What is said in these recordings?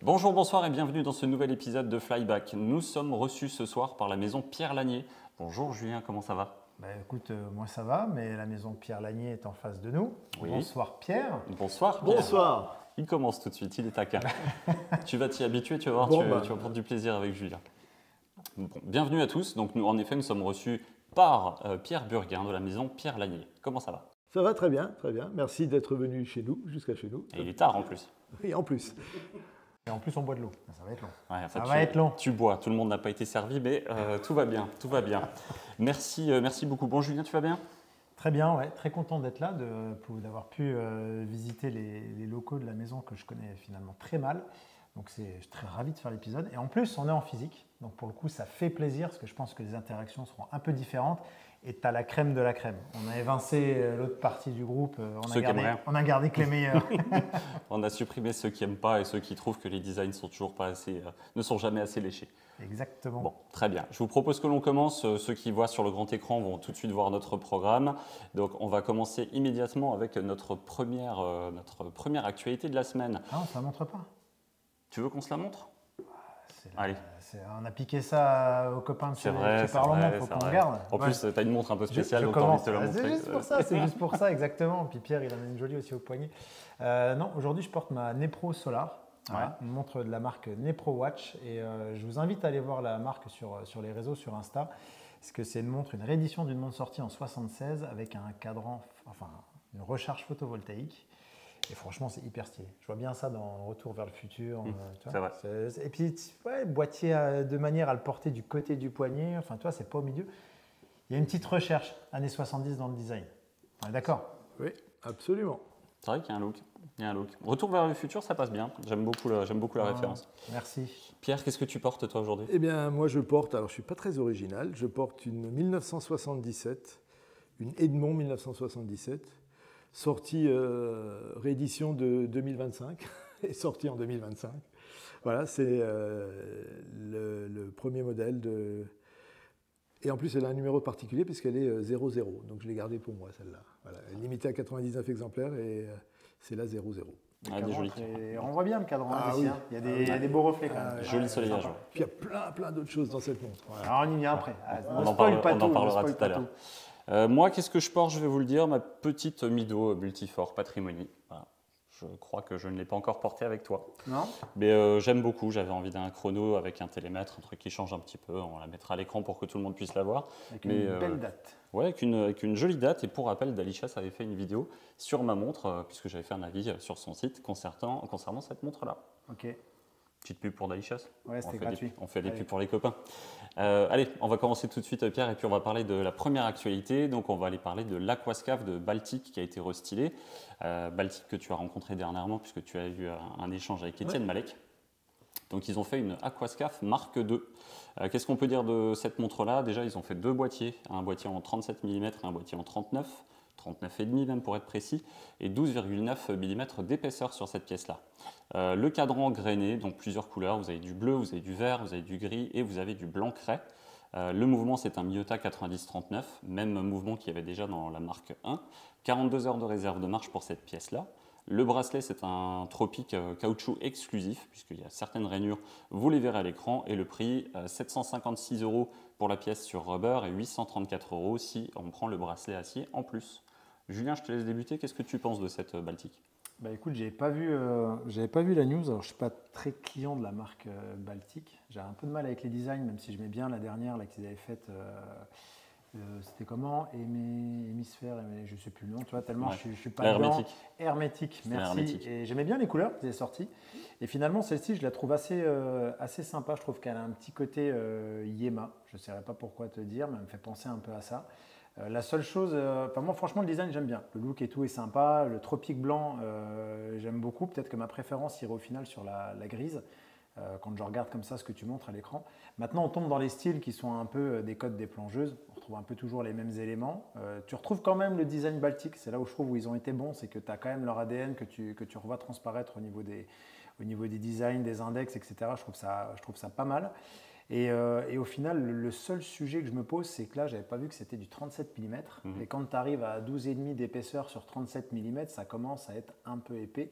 Bonjour, bonsoir et bienvenue dans ce nouvel épisode de Flyback. Nous sommes reçus ce soir par la maison Pierre Lanier. Bonjour Julien, comment ça va? Écoute, moi ça va, mais la maison Pierre Lanier est en face de nous. Oui. Bonsoir Pierre. Bonsoir Pierre. Bonsoir. Il commence tout de suite, il est taquin. Tu vas t'y habituer, tu vas voir, Bon, tu vas prendre du plaisir avec Julien. Bon, bienvenue à tous. Donc nous, en effet, nous sommes reçus par Pierre Burguin de la maison Pierre Lanier. Comment ça va? Ça va très bien, très bien. Merci d'être venu chez nous, jusqu'à chez nous. Et il est tard en plus. Oui, en plus. Et en plus on boit de l'eau, ça va être long. Ouais, enfin, Ça va être long. Tu bois, tout le monde n'a pas été servi, mais tout va bien, tout va bien. Merci beaucoup. Bon Julien, tu vas bien? Très bien, ouais, très content d'être là, d'avoir pu visiter les locaux de la maison que je connais finalement très mal. Donc je suis très ravi de faire l'épisode. Et en plus, on est en physique. Donc pour le coup, ça fait plaisir parce que je pense que les interactions seront un peu différentes. Et tu as la crème de la crème. On a évincé l'autre partie du groupe. On a gardé que les meilleurs. On a supprimé ceux qui n'aiment pas et ceux qui trouvent que les designs sont toujours pas assez, ne sont jamais assez léchés. Exactement. Bon, très bien. Je vous propose que l'on commence. Ceux qui voient sur le grand écran vont tout de suite voir notre programme. Donc, on va commencer immédiatement avec notre première actualité de la semaine. Ah, ça ne montre pas. Tu veux qu'on se la montre? Allez. On a piqué ça aux copains de chez Parlement, il faut qu'on regarde. En plus, tu as une montre un peu spéciale, donc tu as envie de te la montrer. C'est juste pour ça, exactement. Puis Pierre, il en a une jolie aussi au poignet. Non, aujourd'hui, je porte ma Nepro Solar, une montre de la marque Nepro Watch. Et je vous invite à aller voir la marque sur les réseaux, sur Insta, parce que c'est une réédition d'une montre sortie en 1976 avec un cadran, enfin une recharge photovoltaïque. Et franchement, c'est hyper stylé. Je vois bien ça dans Retour vers le futur. C'est vrai. Et puis, boîtier de manière à le porter du côté du poignet. Enfin, toi, c'est pas au milieu. Il y a une petite recherche, années 70 dans le design. On est d'accord? Oui, absolument. C'est vrai qu'il y a un look. Retour vers le futur, ça passe bien. J'aime beaucoup la référence. Merci. Pierre, qu'est-ce que tu portes toi aujourd'hui? Eh bien, moi, je porte, alors je ne suis pas très original, je porte une 1977, une Edmond 1977. Sortie réédition de 2025 et sortie en 2025. Voilà, c'est le premier modèle de... Et en plus, elle a un numéro particulier puisqu'elle est 00. Donc, je l'ai gardée pour moi, celle-là. Voilà, elle est limitée à 99 exemplaires et c'est la 00. On voit bien le cadran ici. Oui. Il y a des beaux reflets quand même. Joli soleillage. Puis il y a plein d'autres choses dans cette montre. Voilà. Alors, on y vient après. On en parlera tout à l'heure. Moi, qu'est-ce que je porte? Je vais vous le dire, ma petite Mido Multifort Patrimony. Voilà. Je crois que je ne l'ai pas encore porté avec toi. Non. Mais j'aime beaucoup. J'avais envie d'un chrono avec un télémètre, un truc qui change un petit peu. On la mettra à l'écran pour que tout le monde puisse la voir. Avec une belle date. Ouais, avec une jolie date. Et pour rappel, Dalichas avait fait une vidéo sur ma montre, puisque j'avais fait un avis sur son site concernant cette montre-là. Ok. Petite pub pour Dalichas. Ouais, c'était gratuit. On fait des pubs pour les copains. Allez, on va commencer tout de suite, Pierre, et puis on va parler de la première actualité. Donc, on va aller parler de l'Aquascaf de Baltic qui a été restylé. Baltic que tu as rencontré dernièrement, puisque tu as eu un échange avec Étienne Malek. Donc, ils ont fait une Aquascaf Mark II. Qu'est-ce qu'on peut dire de cette montre-là? Déjà, ils ont fait deux boîtiers, un boîtier en 37 mm et un boîtier en 39,5 même pour être précis, et 12,9 mm d'épaisseur sur cette pièce-là. Le cadran grainé, donc plusieurs couleurs, vous avez du bleu, vous avez du vert, vous avez du gris et vous avez du blanc craie. Le mouvement, c'est un Miyota 90-39, même mouvement qu'il y avait déjà dans la marque 1. 42 heures de réserve de marche pour cette pièce-là. Le bracelet, c'est un Tropic caoutchouc exclusif, puisqu'il y a certaines rainures, vous les verrez à l'écran, et le prix, 756 € pour la pièce sur rubber et 834 € si on prend le bracelet acier en plus. Julien, je te laisse débuter. Qu'est-ce que tu penses de cette Baltic? Écoute, j'avais pas vu la news. Alors, je suis pas très client de la marque Baltic. J'ai un peu de mal avec les designs, même si je mets bien la dernière là qu'ils avaient faite. C'était comment? Hémisphère, je sais plus le nom. Tu vois, tellement je suis pas dedans. Hermétique. Merci. Hermétique. Et j'aimais bien les couleurs qu'ils avaient sorties. Et finalement, celle-ci, je la trouve assez sympa. Je trouve qu'elle a un petit côté Yema. Je ne saurais pas pourquoi te dire, mais elle me fait penser un peu à ça. La seule chose, moi franchement le design j'aime bien, le look et tout est sympa, le tropique blanc j'aime beaucoup, peut-être que ma préférence irait au final sur la grise, quand je regarde comme ça ce que tu montres à l'écran. Maintenant on tombe dans les styles qui sont un peu des codes des plongeuses, on retrouve un peu toujours les mêmes éléments, tu retrouves quand même le design Baltic, c'est là où je trouve où ils ont été bons, c'est que tu as quand même leur ADN que tu revois transparaître au niveau des designs, des index, etc. Je trouve ça pas mal. Et au final, le seul sujet que je me pose, c'est que là, je n'avais pas vu que c'était du 37 mm. Et quand tu arrives à 12,5 d'épaisseur sur 37 mm, ça commence à être un peu épais.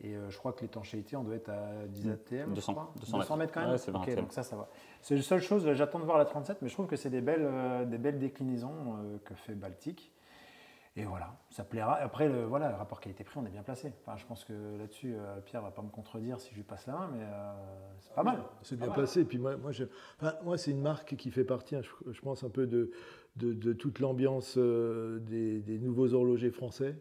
Et je crois que l'étanchéité, on doit être à 10 ATM. 200 mètres quand même. Ouais, c'est 20 Ok, ATM. donc ça va. C'est la seule chose, j'attends de voir la 37, mais je trouve que c'est des belles déclinaisons que fait Baltic. Et voilà, ça plaira. Après, le rapport qualité-prix, on est bien placé. Enfin, je pense que là-dessus, Pierre ne va pas me contredire si je lui passe la main, mais c'est pas mal. C'est bien placé. Et puis moi c'est une marque qui fait partie, je pense, un peu de toute l'ambiance des nouveaux horlogers français.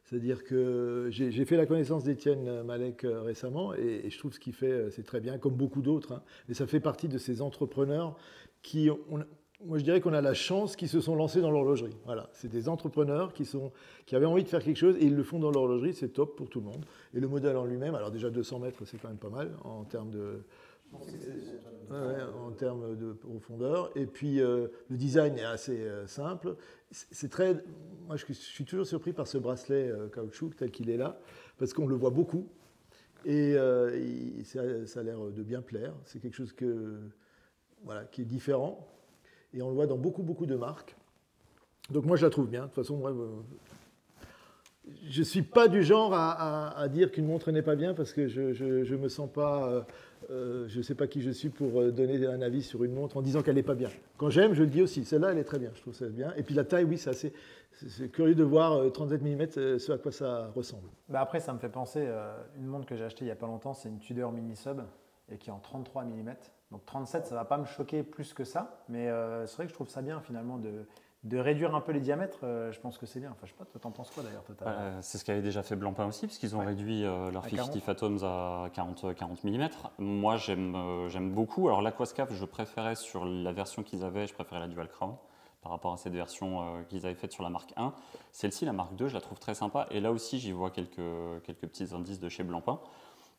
C'est-à-dire que j'ai fait la connaissance d'Étienne Malek récemment et je trouve ce qu'il fait, c'est très bien, comme beaucoup d'autres. Hein. Mais ça fait partie de ces entrepreneurs qui, moi je dirais qu'on a la chance qui se sont lancés dans l'horlogerie. Voilà, c'est des entrepreneurs qui avaient envie de faire quelque chose et ils le font dans l'horlogerie, c'est top pour tout le monde. Et le modèle en lui-même, alors déjà 200 mètres, c'est quand même pas mal en termes de profondeur. Et puis le design est assez simple. C'est très. Moi, je suis toujours surpris par ce bracelet caoutchouc tel qu'il est là, parce qu'on le voit beaucoup. Et ça a l'air de bien plaire. C'est quelque chose qui est différent. Et on le voit dans beaucoup, beaucoup de marques. Donc moi, je la trouve bien. De toute façon, moi, je ne suis pas du genre à dire qu'une montre n'est pas bien parce que je me sens pas, je ne sais pas qui je suis pour donner un avis sur une montre en disant qu'elle n'est pas bien. Quand j'aime, je le dis aussi. Celle-là, elle est très bien. Je trouve ça bien. Et puis la taille, oui, c'est curieux de voir 37 mm, ce à quoi ça ressemble. Bah après, ça me fait penser, une montre que j'ai achetée il n'y a pas longtemps, c'est une Tudor Mini Sub et qui est en 33 mm. Donc 37, ça ne va pas me choquer plus que ça. Mais c'est vrai que je trouve ça bien finalement de réduire un peu les diamètres, je pense que c'est bien. Enfin, je sais pas, toi, t'en penses quoi d'ailleurs, c'est ce qu'avait déjà fait Blancpain aussi, puisqu'ils ont réduit leur 50 Phantoms à 40 mm. Moi, j'aime beaucoup. Alors, l'Aquascap, je préférais sur la version qu'ils avaient, je préférais la Dual Crown par rapport à cette version qu'ils avaient faite sur la marque 1. Celle-ci, la marque 2, je la trouve très sympa. Et là aussi, j'y vois quelques petits indices de chez Blancpain.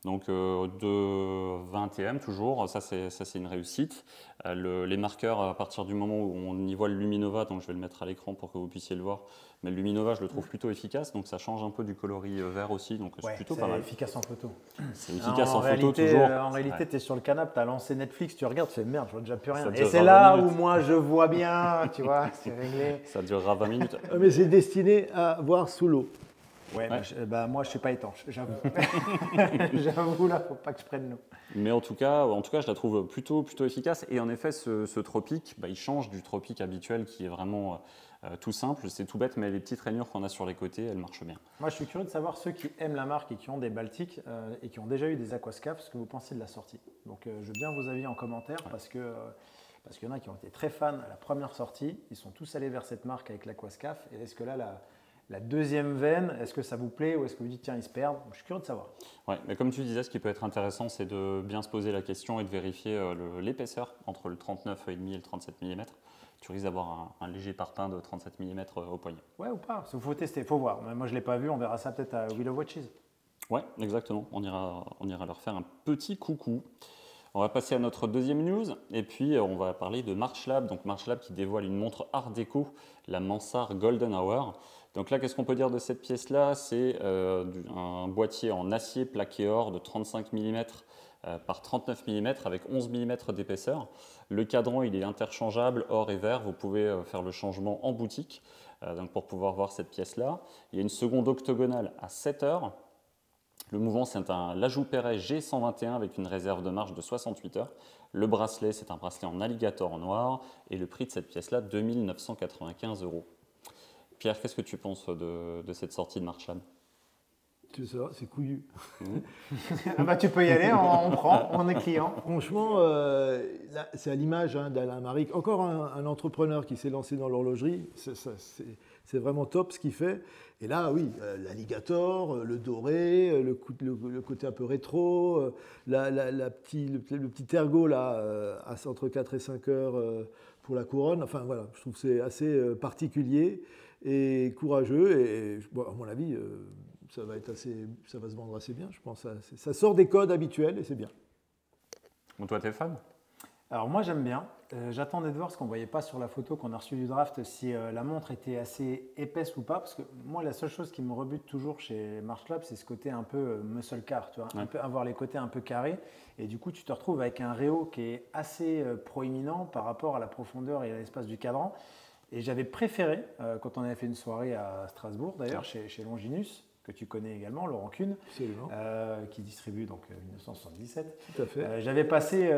Donc de 20 ATM toujours, ça c'est une réussite. Les marqueurs, à partir du moment où on y voit le Luminova, donc je vais le mettre à l'écran pour que vous puissiez le voir, mais le Luminova je le trouve plutôt efficace, donc ça change un peu du coloris vert aussi, donc c'est plutôt pas mal. C'est efficace en photo. C'est efficace en photo toujours. En réalité, tu es sur le canapé, tu as lancé Netflix, tu regardes, tu fais merde, je vois déjà plus rien. Et c'est là où moi je vois bien, tu vois, c'est réglé. Ça durera 20 minutes. Mais c'est destiné à voir sous l'eau. Ouais, ouais. Moi je ne suis pas étanche, j'avoue. J'avoue, là, il ne faut pas que je prenne l'eau. Mais en tout cas, je la trouve plutôt efficace. Et en effet, ce tropique, il change du tropique habituel qui est vraiment tout simple. C'est tout bête, mais les petites rainures qu'on a sur les côtés, elles marchent bien. Moi, je suis curieux de savoir ceux qui aiment la marque et qui ont des Baltiques et qui ont déjà eu des Aquascap, ce que vous pensez de la sortie. Donc, je veux bien vos avis en commentaire parce qu'il y en a qui ont été très fans à la première sortie. Ils sont tous allés vers cette marque avec l'Aquascap. Et est-ce que là, la deuxième veine, est-ce que ça vous plaît ou est-ce que vous dites tiens, ils se perdent? Je suis curieux de savoir. Ouais, mais comme tu disais, ce qui peut être intéressant, c'est de bien se poser la question et de vérifier l'épaisseur entre le 39,5 et le 37 mm. Tu risques d'avoir un léger parpaing de 37 mm au poignet. Ouais, ou pas. Il faut tester, il faut voir. Moi, je ne l'ai pas vu, on verra ça peut-être à Wheel of Watches. Ouais, exactement. On ira leur faire un petit coucou. On va passer à notre deuxième news et puis on va parler de Marchlab. Donc Marchlab qui dévoile une montre Art Déco, la Mansart Golden Hour. Donc là, qu'est-ce qu'on peut dire de cette pièce-là? C'est un boîtier en acier plaqué or de 35 mm par 39 mm avec 11 mm d'épaisseur. Le cadran, il est interchangeable or et vert. Vous pouvez faire le changement en boutique donc pour pouvoir voir cette pièce-là. Il y a une seconde octogonale à 7 heures. Le mouvement, c'est un Lajou Perret G121 avec une réserve de marche de 68 heures. Le bracelet, c'est un bracelet en alligator en noir. Et le prix de cette pièce-là, 2 995 €. Pierre, qu'est-ce que tu penses de cette sortie de Marchlab? Tu sais, c'est couillu. Tu peux y aller, on prend, on est client. Franchement, c'est à l'image d'Alain Maric. Encore un entrepreneur qui s'est lancé dans l'horlogerie. C'est vraiment top ce qu'il fait. Et là, oui, l'alligator, le doré, le côté un peu rétro, le petit ergot là, entre 4 et 5 heures pour la couronne. Enfin voilà, je trouve que c'est assez particulier et courageux. Et à mon avis, ça va se vendre assez bien, je pense. Ça sort des codes habituels et c'est bien. Bon, toi, t'es fan? Alors moi, j'aime bien. J'attendais de voir ce qu'on ne voyait pas sur la photo qu'on a reçue du draft, si la montre était assez épaisse ou pas. Parce que moi, la seule chose qui me rebute toujours chez Marchlab, c'est ce côté un peu muscle car, tu vois, un peu, avoir les côtés un peu carrés. Et du coup, tu te retrouves avec un réo qui est assez proéminent par rapport à la profondeur et à l'espace du cadran. Et j'avais préféré, quand on avait fait une soirée à Strasbourg, d'ailleurs, chez Longinus, que tu connais également, Laurent Kuhn, qui distribue donc 1977. Tout à fait. J'avais passé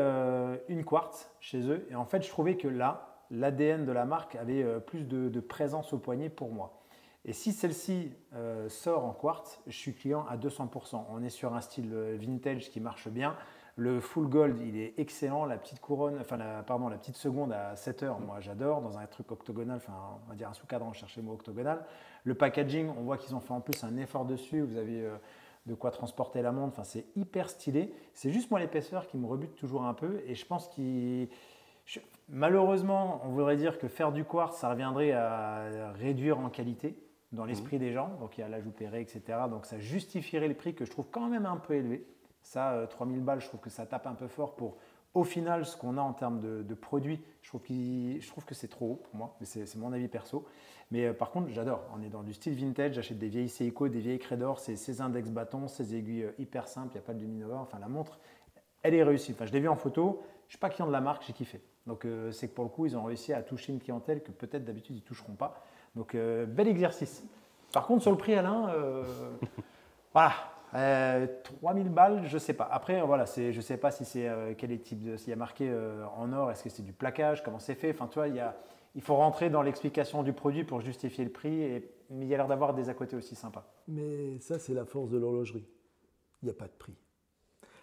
une quartz chez eux et en fait je trouvais que là, l'ADN de la marque avait plus de présence au poignet pour moi. Et si celle-ci sort en quartz, je suis client à 200%. On est sur un style vintage qui marche bien. Le full gold, il est excellent. La petite couronne, la petite seconde à 7 heures, moi j'adore. Dans un truc octogonal, on va dire un sous-cadran, cherchez le mot octogonal. Le packaging, on voit qu'ils ont fait en plus un effort dessus. Vous avez de quoi transporter la montre. Enfin, c'est hyper stylé. C'est juste moi l'épaisseur qui me rebute toujours un peu. Et je pense malheureusement, on voudrait dire que faire du quartz, ça reviendrait à réduire en qualité dans l'esprit des gens. Donc il y a l'ajout Perret, etc. Donc ça justifierait le prix que je trouve quand même un peu élevé. Ça, 3000 balles, je trouve que ça tape un peu fort pour, au final, ce qu'on a en termes de produits. Je trouve que c'est trop haut pour moi, mais c'est mon avis perso. Mais par contre, j'adore. On est dans du style vintage. J'achète des vieilles Seiko, des vieilles Credor. C'est ces index bâtons, ces aiguilles hyper simples. Il n'y a pas de luminova. Enfin, la montre, elle est réussie. Enfin, je l'ai vue en photo. Je ne suis pas client de la marque, j'ai kiffé. Donc, c'est que pour le coup, ils ont réussi à toucher une clientèle que peut-être d'habitude, ils ne toucheront pas. Donc, bel exercice. Par contre, sur le prix, Alain, voilà. 3000 balles, je ne sais pas. Après, voilà, je ne sais pas si c'est quel est le type s'il y a marqué en or, est-ce que c'est du plaquage, comment c'est fait. Enfin, tu vois, il faut rentrer dans l'explication du produit pour justifier le prix. Mais il y a l'air d'avoir des à côté aussi sympas. Mais ça, c'est la force de l'horlogerie. Il n'y a pas de prix.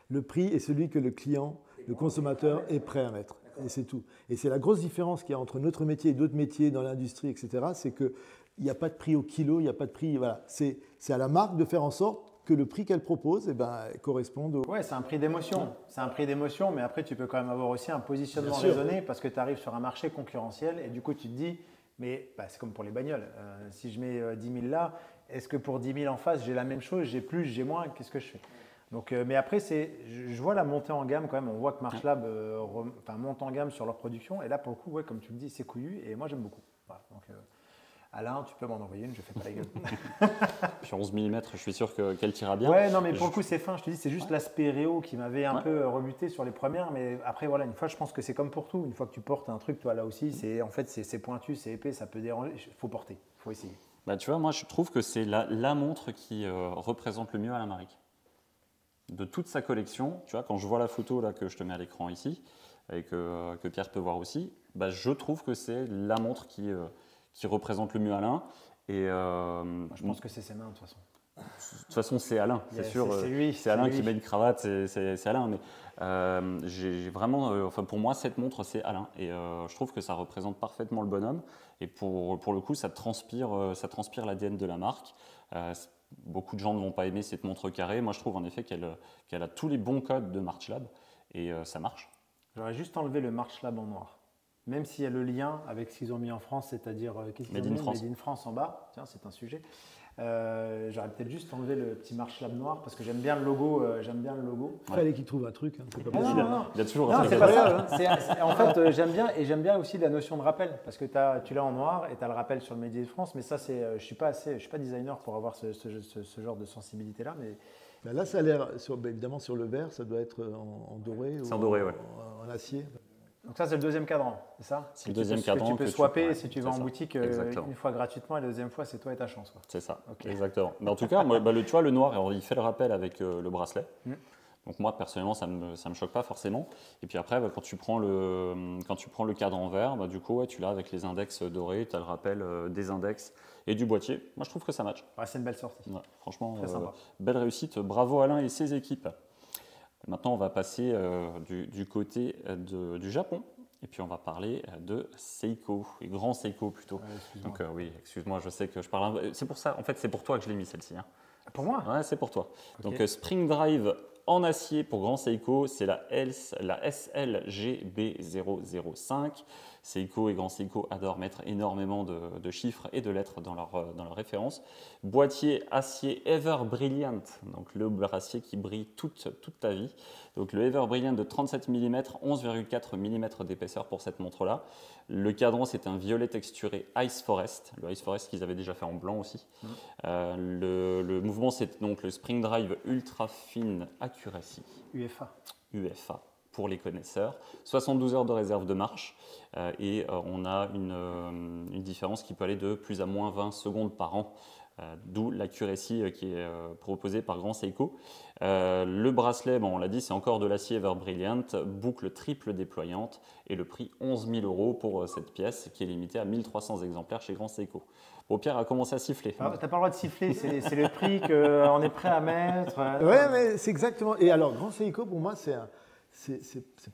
Le prix est celui que le client, le consommateur est prêt à mettre. Et c'est tout. Et c'est la grosse différence qu'il y a entre notre métier et d'autres métiers dans l'industrie, etc. C'est qu'il n'y a pas de prix au kilo, il n'y a pas de prix. Voilà. C'est à la marque de faire en sorte que le prix qu'elle propose corresponde au… Ouais, c'est un prix d'émotion. C'est un prix d'émotion, mais après, tu peux quand même avoir aussi un positionnement raisonné parce que tu arrives sur un marché concurrentiel et du coup, tu te dis, mais c'est comme pour les bagnoles. Si je mets 10 000 là, est-ce que pour 10 000 en face, j'ai la même chose, j'ai plus, j'ai moins, qu'est-ce que je fais? Donc, mais après, je vois la montée en gamme quand même. On voit que Marchlab monte en gamme sur leur production. Et là, pour le coup, ouais, comme tu le dis, c'est couillu. Et moi, j'aime beaucoup. Voilà, donc, Alain, tu peux m'en envoyer une, je ne fais pas la gueule. Puis 11 mm, je suis sûr qu'elle tirera bien. Ouais, non, mais pour le coup, c'est fin. Je te dis, c'est juste l'aspect réo qui m'avait un peu rebuté sur les premières. Mais après, voilà, une fois, je pense que c'est comme pour tout. Une fois que tu portes un truc, toi, là aussi, c'est pointu, c'est épais, ça peut déranger. Il faut porter, il faut essayer. Bah, tu vois, moi, je trouve que c'est la montre qui représente le mieux Alain Maric. De toute sa collection, tu vois, quand je vois la photo là, que je te mets à l'écran ici, et que Pierre peut voir aussi, bah, je trouve que c'est la montre qui représente le mieux Alain. Et, je pense que c'est ses mains, de toute façon. De toute façon, c'est Alain, c'est sûr. C'est lui. C'est Alain qui met une cravate, c'est Alain. Mais j'ai vraiment, enfin pour moi, cette montre, c'est Alain. Et je trouve que ça représente parfaitement le bonhomme. Et pour le coup, ça transpire l'ADN de la marque. Beaucoup de gens ne vont pas aimer cette montre carrée. Moi, je trouve en effet qu'elle a tous les bons codes de Marchlab et ça marche. J'aurais juste enlevé le Marchlab en noir. Même s'il y a le lien avec ce qu'ils ont mis en France, c'est-à-dire Made in France en bas. Tiens, c'est un sujet. J'aurais peut-être juste enlevé le petit Marchlab noir parce que j'aime bien le logo. Il fallait qu'il trouve un truc. Hein, c'est pas possible. Non. Il y a toujours un truc. C'est pas ça. En fait, j'aime bien aussi la notion de rappel parce que tu l'as en noir et tu as le rappel sur le Made in France. Mais ça, je suis pas designer pour avoir ce genre de sensibilité-là. Mais ben là, ça a l'air, évidemment, sur le verre, ça doit être en doré ou en doré, en acier. Donc ça, c'est le deuxième cadran, c'est ça? C'est le deuxième cadran que tu peux swapper si tu vas en boutique une fois gratuitement et la deuxième fois, c'est toi et ta chance. C'est ça, exactement. Mais en tout cas, moi, tu vois, le noir, alors, il fait le rappel avec le bracelet. Donc moi, personnellement, ça me choque pas forcément. Et puis après, quand tu prends le cadran vert, du coup, tu l'as avec les index dorés, tu as le rappel des index et du boîtier. Moi, je trouve que ça match. Ouais, c'est une belle sortie. Ouais, franchement, sympa. Belle réussite. Bravo Alain et ses équipes. Maintenant, on va passer du côté du Japon. Et puis, on va parler de Seiko, et grand Seiko plutôt. Ouais, donc, oui, excuse-moi, je sais que je parle. C'est pour ça, en fait, c'est pour toi que je l'ai mis celle-ci. Hein. Pour moi? Ouais, c'est pour toi. Donc, Spring Drive en acier pour grand Seiko, c'est la SLGB005. Seiko et grand Seiko adorent mettre énormément de chiffres et de lettres dans leur référence. Boîtier acier Ever Brilliant, donc le acier qui brille toute ta vie. Donc le Ever Brilliant de 37 mm, 11,4 mm d'épaisseur pour cette montre-là. Le cadran, c'est un violet texturé Ice Forest, le Ice Forest qu'ils avaient déjà fait en blanc aussi. Le mouvement, c'est donc le Spring Drive Ultra Fine Accuracy. UFA pour les connaisseurs. 72 heures de réserve de marche et on a une différence qui peut aller de plus à moins 20 secondes par an D'où l'accuracy qui est proposée par Grand Seiko. Le bracelet, bon, on l'a dit, c'est encore de l'acier Ever Brilliant, boucle triple déployante et le prix 11 000 € pour cette pièce qui est limitée à 1300 exemplaires chez Grand Seiko. Bon, Pierre a commencé à siffler. Tu n'as pas le droit de siffler, c'est le prix qu'on est prêt à mettre. Oui, mais c'est exactement. Et alors, Grand Seiko, pour moi, c'est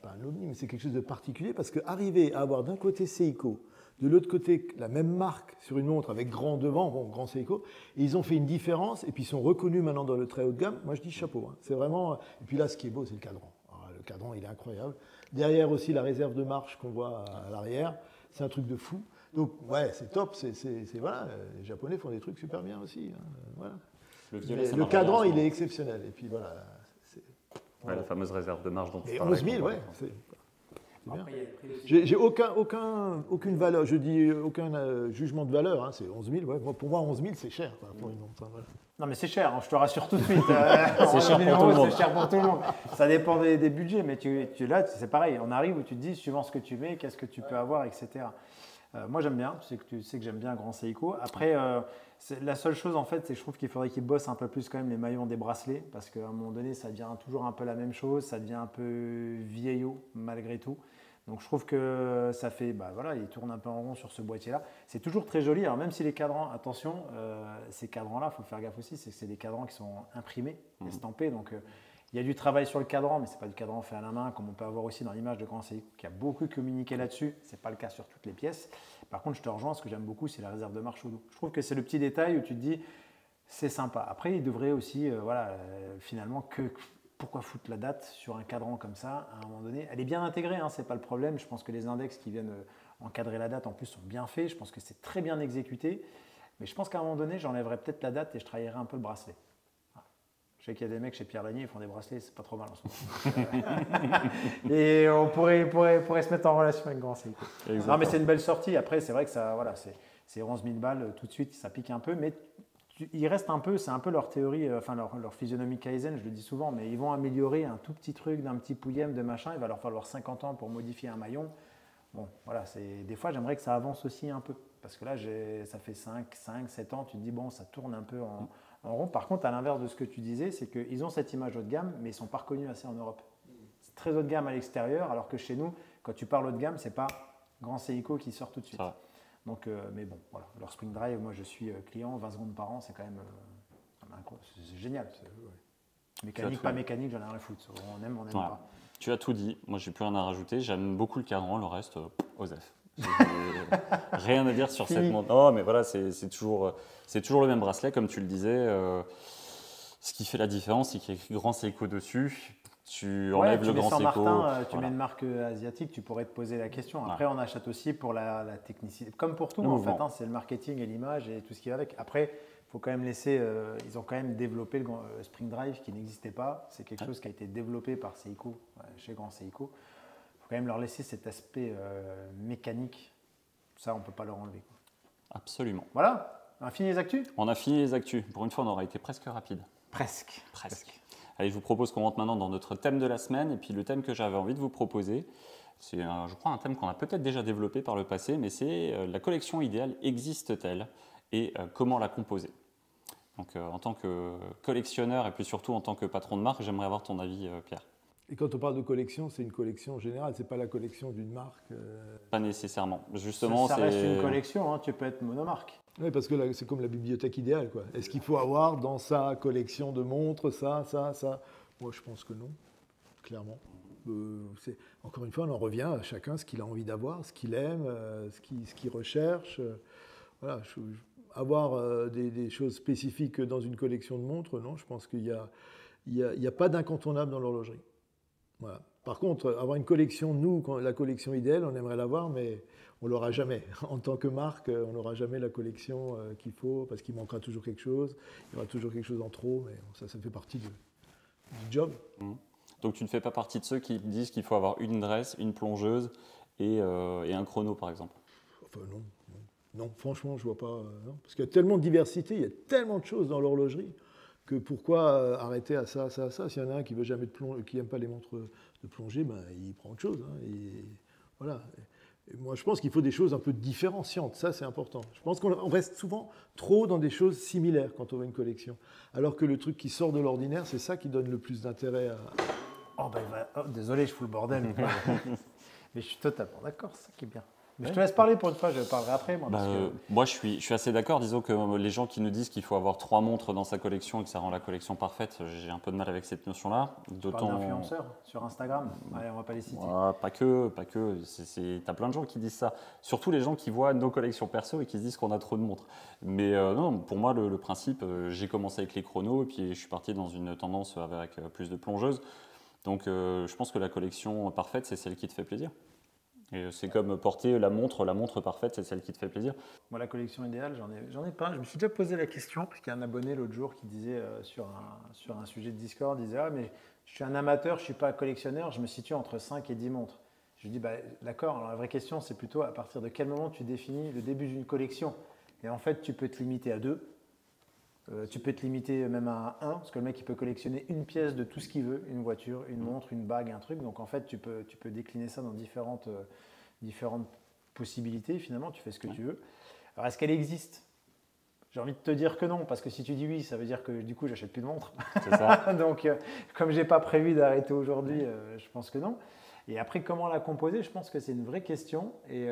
pas un ovni, mais c'est quelque chose de particulier parce qu'arriver à avoir d'un côté Seiko, de l'autre côté la même marque sur une montre avec grand devant, bon, Grand Seiko, et ils ont fait une différence et puis ils sont reconnus maintenant dans le très haut de gamme. Moi, je dis chapeau. Hein. C'est vraiment. Et puis là, ce qui est beau, c'est le cadran. Alors, le cadran, il est incroyable. Derrière aussi la réserve de marche qu'on voit à l'arrière, c'est un truc de fou. Donc, ouais, c'est top. Voilà, les Japonais font des trucs super bien aussi. Hein, voilà. Le cadran, il est exceptionnel. Et puis voilà. Ouais, la fameuse réserve de marge dont tu Et parlais. 11 000, ouais. C'est bien. J'ai aucune valeur, je dis aucun jugement de valeur. Hein, c'est 11 000. Ouais. Pour moi, 11 000, c'est cher pour une montre. Hein, voilà. Non, mais c'est cher, hein, je te rassure tout de suite. C'est cher pour tout le monde. C'est cher pour tout le monde. Ça dépend des budgets, mais là, c'est pareil. On arrive où tu te dis, suivant ce que tu mets, qu'est-ce que tu peux avoir, etc. Moi, j'aime bien. Tu sais que j'aime bien Grand Seiko. Après, la seule chose, en fait, c'est que je trouve qu'il faudrait qu'ils bossent un peu plus quand même les maillons des bracelets, parce qu'à un moment donné, ça devient toujours un peu la même chose. Ça devient un peu vieillot, malgré tout. Donc, je trouve que ça fait, voilà, il tourne un peu en rond sur ce boîtier-là. C'est toujours très joli. Alors, même si les cadrans, attention, ces cadrans-là, il faut faire gaffe aussi, c'est que c'est des cadrans qui sont imprimés, estampés. Donc, il y a du travail sur le cadran, mais ce n'est pas du cadran fait à la main, comme on peut avoir aussi dans l'image de Grand Seiko, qui a beaucoup communiqué là-dessus. Ce n'est pas le cas sur toutes les pièces. Par contre, je te rejoins, ce que j'aime beaucoup, c'est la réserve de marche au dos. Je trouve que c'est le petit détail où tu te dis, c'est sympa. Après, il devrait aussi, finalement, pourquoi foutre la date sur un cadran comme ça, à un moment donné. Elle est bien intégrée, hein, ce n'est pas le problème. Je pense que les index qui viennent encadrer la date, en plus, sont bien faits. Je pense que c'est très bien exécuté. Mais je pense qu'à un moment donné, j'enlèverais peut-être la date et je travaillerais un peu le bracelet. Je sais qu'il y a des mecs chez Pierre Lanier, ils font des bracelets, c'est pas trop mal en ce moment. Et on pourrait se mettre en relation avec Grand Seiko. Non, mais c'est une belle sortie. Après, c'est vrai que ça, voilà, c'est 11 000 balles tout de suite, ça pique un peu, mais il reste un peu, c'est un peu leur théorie, enfin leur physionomie Kaizen, je le dis souvent, mais ils vont améliorer un tout petit truc d'un petit pouillème de machin, il va leur falloir 50 ans pour modifier un maillon. Bon, voilà, des fois j'aimerais que ça avance aussi un peu, parce que là, ça fait 5, 7 ans, tu te dis, bon, ça tourne un peu en rond. Par contre, à l'inverse de ce que tu disais, c'est qu'ils ont cette image haut de gamme, mais ils ne sont pas reconnus assez en Europe. C'est très haut de gamme à l'extérieur, alors que chez nous, quand tu parles haut de gamme, ce n'est pas Grand Seiko qui sort tout de suite. Donc, mais bon, voilà. Leur Spring Drive, moi je suis client, 20 secondes par an, c'est quand même c'est génial. Mécanique, pas mécanique, j'en ai rien à foutre. On aime, on n'aime pas. Tu as tout dit, moi j'ai plus rien à rajouter. J'aime beaucoup le cadran, le reste, Osef. Rien à dire sur cette montre. Non, mais voilà, c'est toujours le même bracelet, comme tu le disais. Ce qui fait la différence, c'est qu'il y a écrit Grand Seiko dessus. Tu enlèves le Grand Seiko. Tu mets une marque asiatique, tu pourrais te poser la question. Après, on achète aussi pour la technicité. Comme pour tout, en fait, hein, c'est le marketing et l'image et tout ce qui va avec. Après, il faut quand même laisser. Ils ont quand même développé le Spring Drive qui n'existait pas. C'est quelque chose qui a été développé par Seiko, chez Grand Seiko. Il faut quand même leur laisser cet aspect mécanique. Ça, on ne peut pas leur enlever. Absolument. Voilà, on a fini les actus ? On a fini les actus. Pour une fois, on aura été presque rapide. Presque. Allez, je vous propose qu'on rentre maintenant dans notre thème de la semaine. Et puis le thème que j'avais envie de vous proposer, c'est, je crois, un thème qu'on a peut-être déjà développé par le passé, mais c'est la collection idéale existe-t-elle et comment la composer ? Donc, en tant que collectionneur et puis surtout en tant que patron de marque, j'aimerais avoir ton avis, Pierre. Et quand on parle de collection, c'est une collection générale, c'est pas la collection d'une marque. Pas nécessairement. Justement, ça reste une collection, hein, tu peux être monomarque. Oui, parce que là, c'est comme la bibliothèque idéale, quoi. Est-ce qu'il faut avoir dans sa collection de montres ça ? Moi, je pense que non, clairement. Encore une fois, on en revient à chacun ce qu'il a envie d'avoir, ce qu'il aime, ce qu'il recherche. Voilà, avoir des choses spécifiques dans une collection de montres, non, je pense qu'il n'y a pas d'incontournable dans l'horlogerie. Voilà. Par contre, avoir une collection, nous, la collection idéale, on aimerait l'avoir, mais on ne l'aura jamais. En tant que marque, on n'aura jamais la collection qu'il faut, parce qu'il manquera toujours quelque chose, il y aura toujours quelque chose en trop, mais ça fait partie du job. Donc tu ne fais pas partie de ceux qui disent qu'il faut avoir une dresse, une plongeuse et un chrono, par exemple ? Enfin, non, franchement, je ne vois pas. Non. Parce qu'il y a tellement de diversité, il y a tellement de choses dans l'horlogerie, que pourquoi arrêter à ça ? S'il y en a un qui n'aime pas les montres de plongée, ben, il prend autre chose. Hein, et voilà. Et moi, je pense qu'il faut des choses un peu différenciantes. Ça, c'est important. Je pense qu'on reste souvent trop dans des choses similaires quand on voit une collection. Alors que le truc qui sort de l'ordinaire, c'est ça qui donne le plus d'intérêt à... Désolé, je fous le bordel. Mais je suis totalement d'accord, c'est ça qui est bien. Mais je te laisse parler pour une fois, je parlerai après. Moi, moi je suis assez d'accord. Disons que les gens qui nous disent qu'il faut avoir 3 montres dans sa collection et que ça rend la collection parfaite, j'ai un peu de mal avec cette notion-là. Tu parles d'influenceurs sur Instagram. Allez, on va pas les citer. Pas que. T'as plein de gens qui disent ça. Surtout les gens qui voient nos collections perso et qui se disent qu'on a trop de montres. Mais non, pour moi, le principe, j'ai commencé avec les chronos et puis je suis parti dans une tendance avec plus de plongeuses. Donc je pense que la collection parfaite, c'est celle qui te fait plaisir. Et c'est comme porter la montre parfaite, c'est celle qui te fait plaisir. Moi, la collection idéale, j'en ai pas. Je me suis déjà posé la question, parce qu'il y a un abonné l'autre jour qui disait sur un sujet de Discord, il disait « Ah, mais je suis un amateur, je ne suis pas collectionneur, je me situe entre 5 et 10 montres. » Je lui dis bah, « D'accord, alors la vraie question, c'est plutôt à partir de quel moment tu définis le début d'une collection. Et en fait, tu peux te limiter à 2. Tu peux te limiter même à 1, parce que le mec, il peut collectionner une pièce de tout ce qu'il veut, une voiture, une montre, une bague, un truc. Donc en fait, tu peux décliner ça dans différentes possibilités. Finalement, tu fais ce que tu veux. Alors est-ce qu'elle existe? J'ai envie de te dire que non, parce que si tu dis oui, ça veut dire que du coup, j'achète plus de montres. C'est ça. Donc comme je n'ai pas prévu d'arrêter aujourd'hui, je pense que non. Et après, comment la composer? Je pense que c'est une vraie question. Et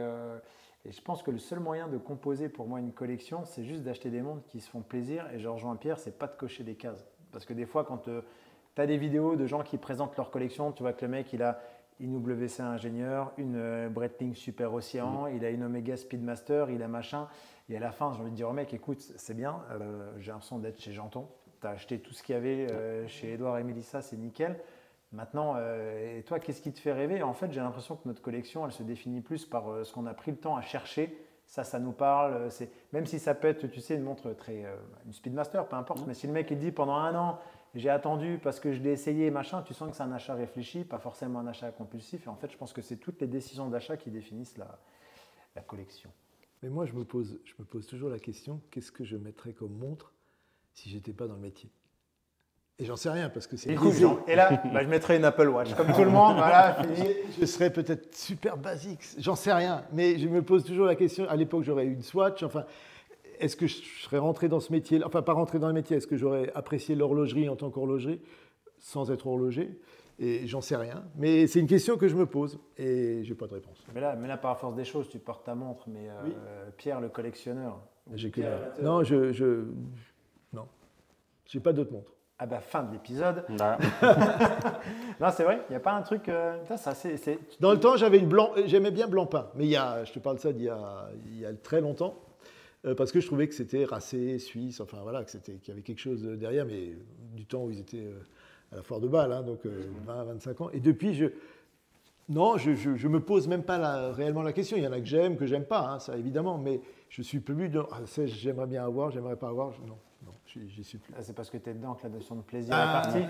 je pense que le seul moyen de composer pour moi une collection, c'est juste d'acheter des montres qui se font plaisir. Et je rejoins Pierre, c'est pas de cocher des cases. Parce que des fois, quand tu as des vidéos de gens qui présentent leur collection, tu vois que le mec, il a une WC Ingénieur, une Breitling Super Océan, il a une Omega Speedmaster, il a machin. Et à la fin, j'ai envie de dire au mec, écoute, c'est bien, j'ai l'impression d'être chez Janton. Tu as acheté tout ce qu'il y avait chez Edouard et Mélissa, c'est nickel. Maintenant, et toi, qu'est-ce qui te fait rêver? En fait, j'ai l'impression que notre collection, elle se définit plus par ce qu'on a pris le temps à chercher. Ça nous parle. Même si ça peut être, tu sais, une montre une Speedmaster, peu importe. Mais si le mec il dit pendant 1 an, j'ai attendu parce que je l'ai essayé, machin, tu sens que c'est un achat réfléchi, pas forcément un achat compulsif. Et en fait, je pense que c'est toutes les décisions d'achat qui définissent la collection. Mais moi, je me pose toujours la question, qu'est-ce que je mettrais comme montre si j'étais pas dans le métier? Et j'en sais rien parce que c'est. Et là, je mettrais une Apple Watch, comme tout le monde. Voilà, fini. Je serais peut-être super basique, j'en sais rien. Mais je me pose toujours la question. À l'époque, j'aurais eu une Swatch. Enfin, est-ce que je serais rentré dans ce métier? Enfin, pas rentré dans le métier. Est-ce que j'aurais apprécié l'horlogerie en tant qu'horloger sans être horloger? Et j'en sais rien. Mais c'est une question que je me pose et j'ai pas de réponse. Mais là, par la force des choses, tu portes ta montre. Mais oui. Pierre, le collectionneur. J'ai que non, non, j'ai pas d'autres montres. Ah bah fin de l'épisode. Non, c'est vrai, il n'y a pas un truc. Dans le temps, j'aimais bien Blancpain, mais je te parle de ça d'il y a très longtemps, parce que je trouvais que c'était racé, suisse, enfin voilà, qu'il y avait quelque chose derrière, mais du temps où ils étaient à la foire de Bâle, hein, donc 20-25 ans. Et depuis, je me pose même pas réellement la question. Il y en a que j'aime pas, hein, ça évidemment, mais je suis plus de j'aimerais bien avoir, j'aimerais pas avoir, non, j'y suis plus. C'est parce que tu es dedans que la notion de plaisir est partie.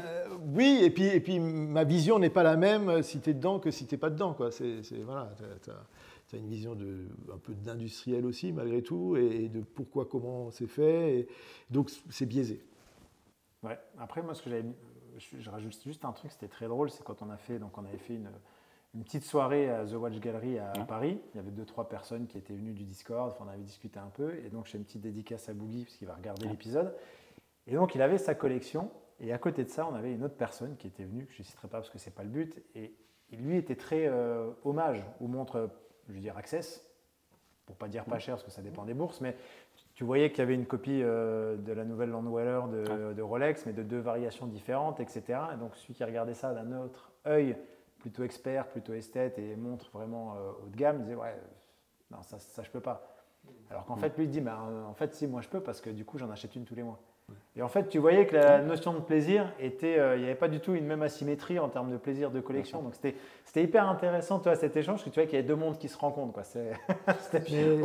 Oui, et puis ma vision n'est pas la même si tu es dedans que si tu n'es pas dedans, quoi. Voilà, tu as une vision un peu d'industriel aussi, malgré tout, et de pourquoi, comment c'est fait, et donc c'est biaisé. Ouais. Après, moi, je rajoute juste un truc, c'était très drôle, c'est quand on avait fait une petite soirée à The Watch Gallery à Paris. Il y avait 2-3 personnes qui étaient venues du Discord, on avait discuté un peu, et donc j'ai une petite dédicace à Boogie, parce qu'il va regarder l'épisode. Et donc il avait sa collection, et à côté de ça, on avait une autre personne qui était venue, que je ne citerai pas parce que ce n'est pas le but, et lui était très hommage aux montres, je veux dire Access, pour ne pas dire pas cher, parce que ça dépend des bourses, mais tu voyais qu'il y avait une copie de la nouvelle Landweller de Rolex, mais de 2 variations différentes, etc. Et donc celui qui regardait ça d'un autre œil, plutôt expert, plutôt esthète et montre vraiment haut de gamme, il disait ouais, non, ça je peux pas. Alors qu'en fait, lui il dit en fait si, moi je peux parce que du coup j'en achète une tous les mois. Et en fait, tu voyais que la notion de plaisir était, il n'y avait pas du tout une même asymétrie en termes de plaisir de collection. Donc c'était hyper intéressant, toi, cet échange, parce que tu vois qu'il y avait 2 mondes qui se rencontrent, quoi. C'était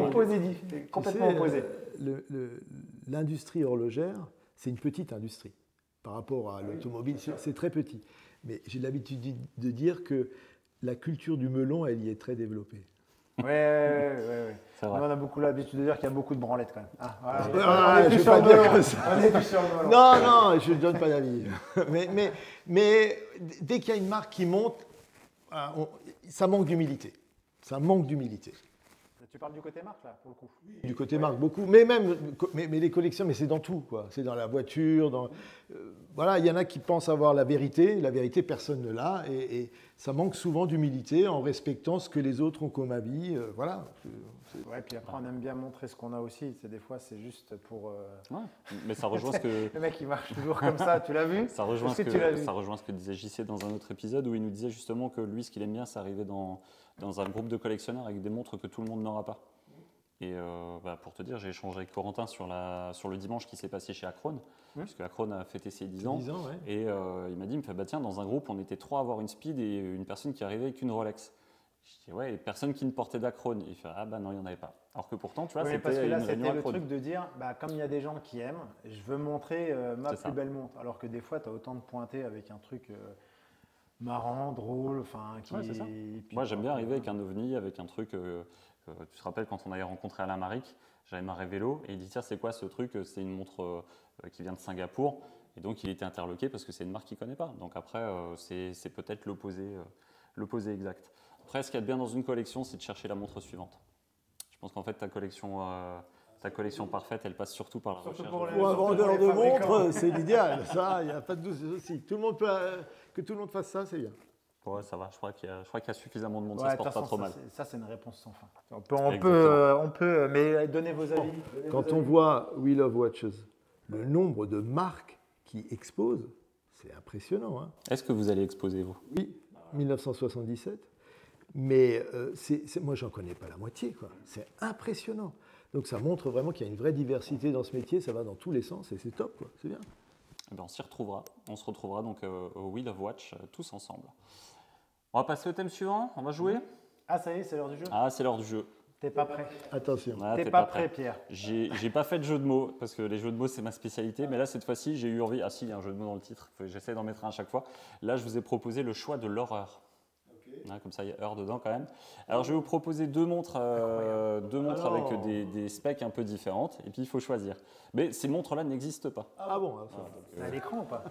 complètement opposé. L'industrie horlogère, c'est une petite industrie par rapport à l'automobile, c'est très petit. Mais j'ai l'habitude de dire que la culture du melon, elle y est très développée. Oui. On a beaucoup l'habitude de dire qu'il y a beaucoup de branlettes quand même. Je ne vais pas dire comme ça. Non, je ne donne pas d'avis. mais dès qu'il y a une marque qui monte, ça manque d'humilité. Ça manque d'humilité. Tu parles du côté marque, là, pour le coup. Du côté marque, beaucoup. Mais même, mais les collections, mais c'est dans tout, quoi. C'est dans la voiture, voilà, il y en a qui pensent avoir la vérité. La vérité, personne ne l'a. Et ça manque souvent d'humilité en respectant ce que les autres ont comme avis. Voilà. Ouais, puis après, on aime bien montrer ce qu'on a aussi. C'est des fois, c'est juste pour... Ouais, mais ça rejoint ce que... Le mec, il marche toujours comme ça, tu l'as vu? Ça rejoint, Est-ce que tu l'as vu? ça rejoint ce que disait JC dans un autre épisode où il nous disait justement que lui, ce qu'il aime bien, c'est arriver dans un groupe de collectionneurs avec des montres que tout le monde n'aura pas. Et pour te dire, j'ai échangé avec Corentin sur le dimanche qui s'est passé chez Acron, puisque Acron a fêté ses 10 ans. 10 ans, ouais. Et il m'a dit, il me fait, bah tiens, dans un groupe, on était 3 à avoir une Speed et une personne qui arrivait avec une Rolex. Je dis, ouais, et personne qui ne portait d'Acron. Il fait, ah bah non, il n'y en avait pas. Alors que pourtant, tu vois, Oui, parce que c'était là, une réunion c'était le Acron. truc de dire, bah, comme il y a des gens qui aiment, je veux montrer ma C'est ça. plus belle montre. Alors que des fois, tu as autant de pointés avec un truc marrant, drôle, enfin... Ouais, c'est ça. Puis, Moi, j'aime bien arriver avec un ovni, avec un truc... tu te rappelles, quand on avait rencontré Alain Maric, j'avais marré vélo, et il dit, tiens, c'est quoi ce truc? C'est une montre qui vient de Singapour. Et donc, il était interloqué parce que c'est une marque qu'il ne connaît pas. Donc après, c'est peut-être l'opposé exact. Après, ce qu'il y a de bien dans une collection, c'est de chercher la montre suivante. Je pense qu'en fait, ta collection parfaite, elle passe surtout par la Surtout recherche. pour les- Pour un surtout pour vendeur les de fabricants. montres, c'est l'idéal. Ça, il n'y a pas de doute aussi. Que tout le monde fasse ça, c'est bien. Ouais, ça va. Je crois qu'il y a suffisamment de monde, Ouais, ça se de toute porte pas façon, trop mal. ça, c'est une réponse sans fin. On peut, mais donnez vos avis. Quand on voit We Love Watches, le nombre de marques qui exposent, c'est impressionnant. Hein. Est-ce que vous allez exposer, vous? Oui, 1977. Mais moi, j'en connais pas la moitié. Quoi. C'est impressionnant. Donc ça montre vraiment qu'il y a une vraie diversité dans ce métier. Ça va dans tous les sens et c'est top. Quoi. C'est bien. Eh ben, on s'y retrouvera. On se retrouvera donc au Wheel of Watch tous ensemble. On va passer au thème suivant. On va jouer. Ah, ça y est, c'est l'heure du jeu. Ah, c'est l'heure du jeu. T'es pas prêt. Attention. Ah, T'es pas prêt, Pierre. J'ai pas fait de jeu de mots parce que les jeux de mots c'est ma spécialité, mais là cette fois-ci j'ai eu envie. Ah si, il y a un jeu de mots dans le titre. J'essaie d'en mettre un à chaque fois. Là, je vous ai proposé le choix de l'horreur. Comme ça, il y a heure dedans quand même. Alors, je vais vous proposer deux montres avec des specs un peu différentes. Et puis, il faut choisir. Mais ces montres-là n'existent pas. Ah bon. C'est à l'écran ou pas?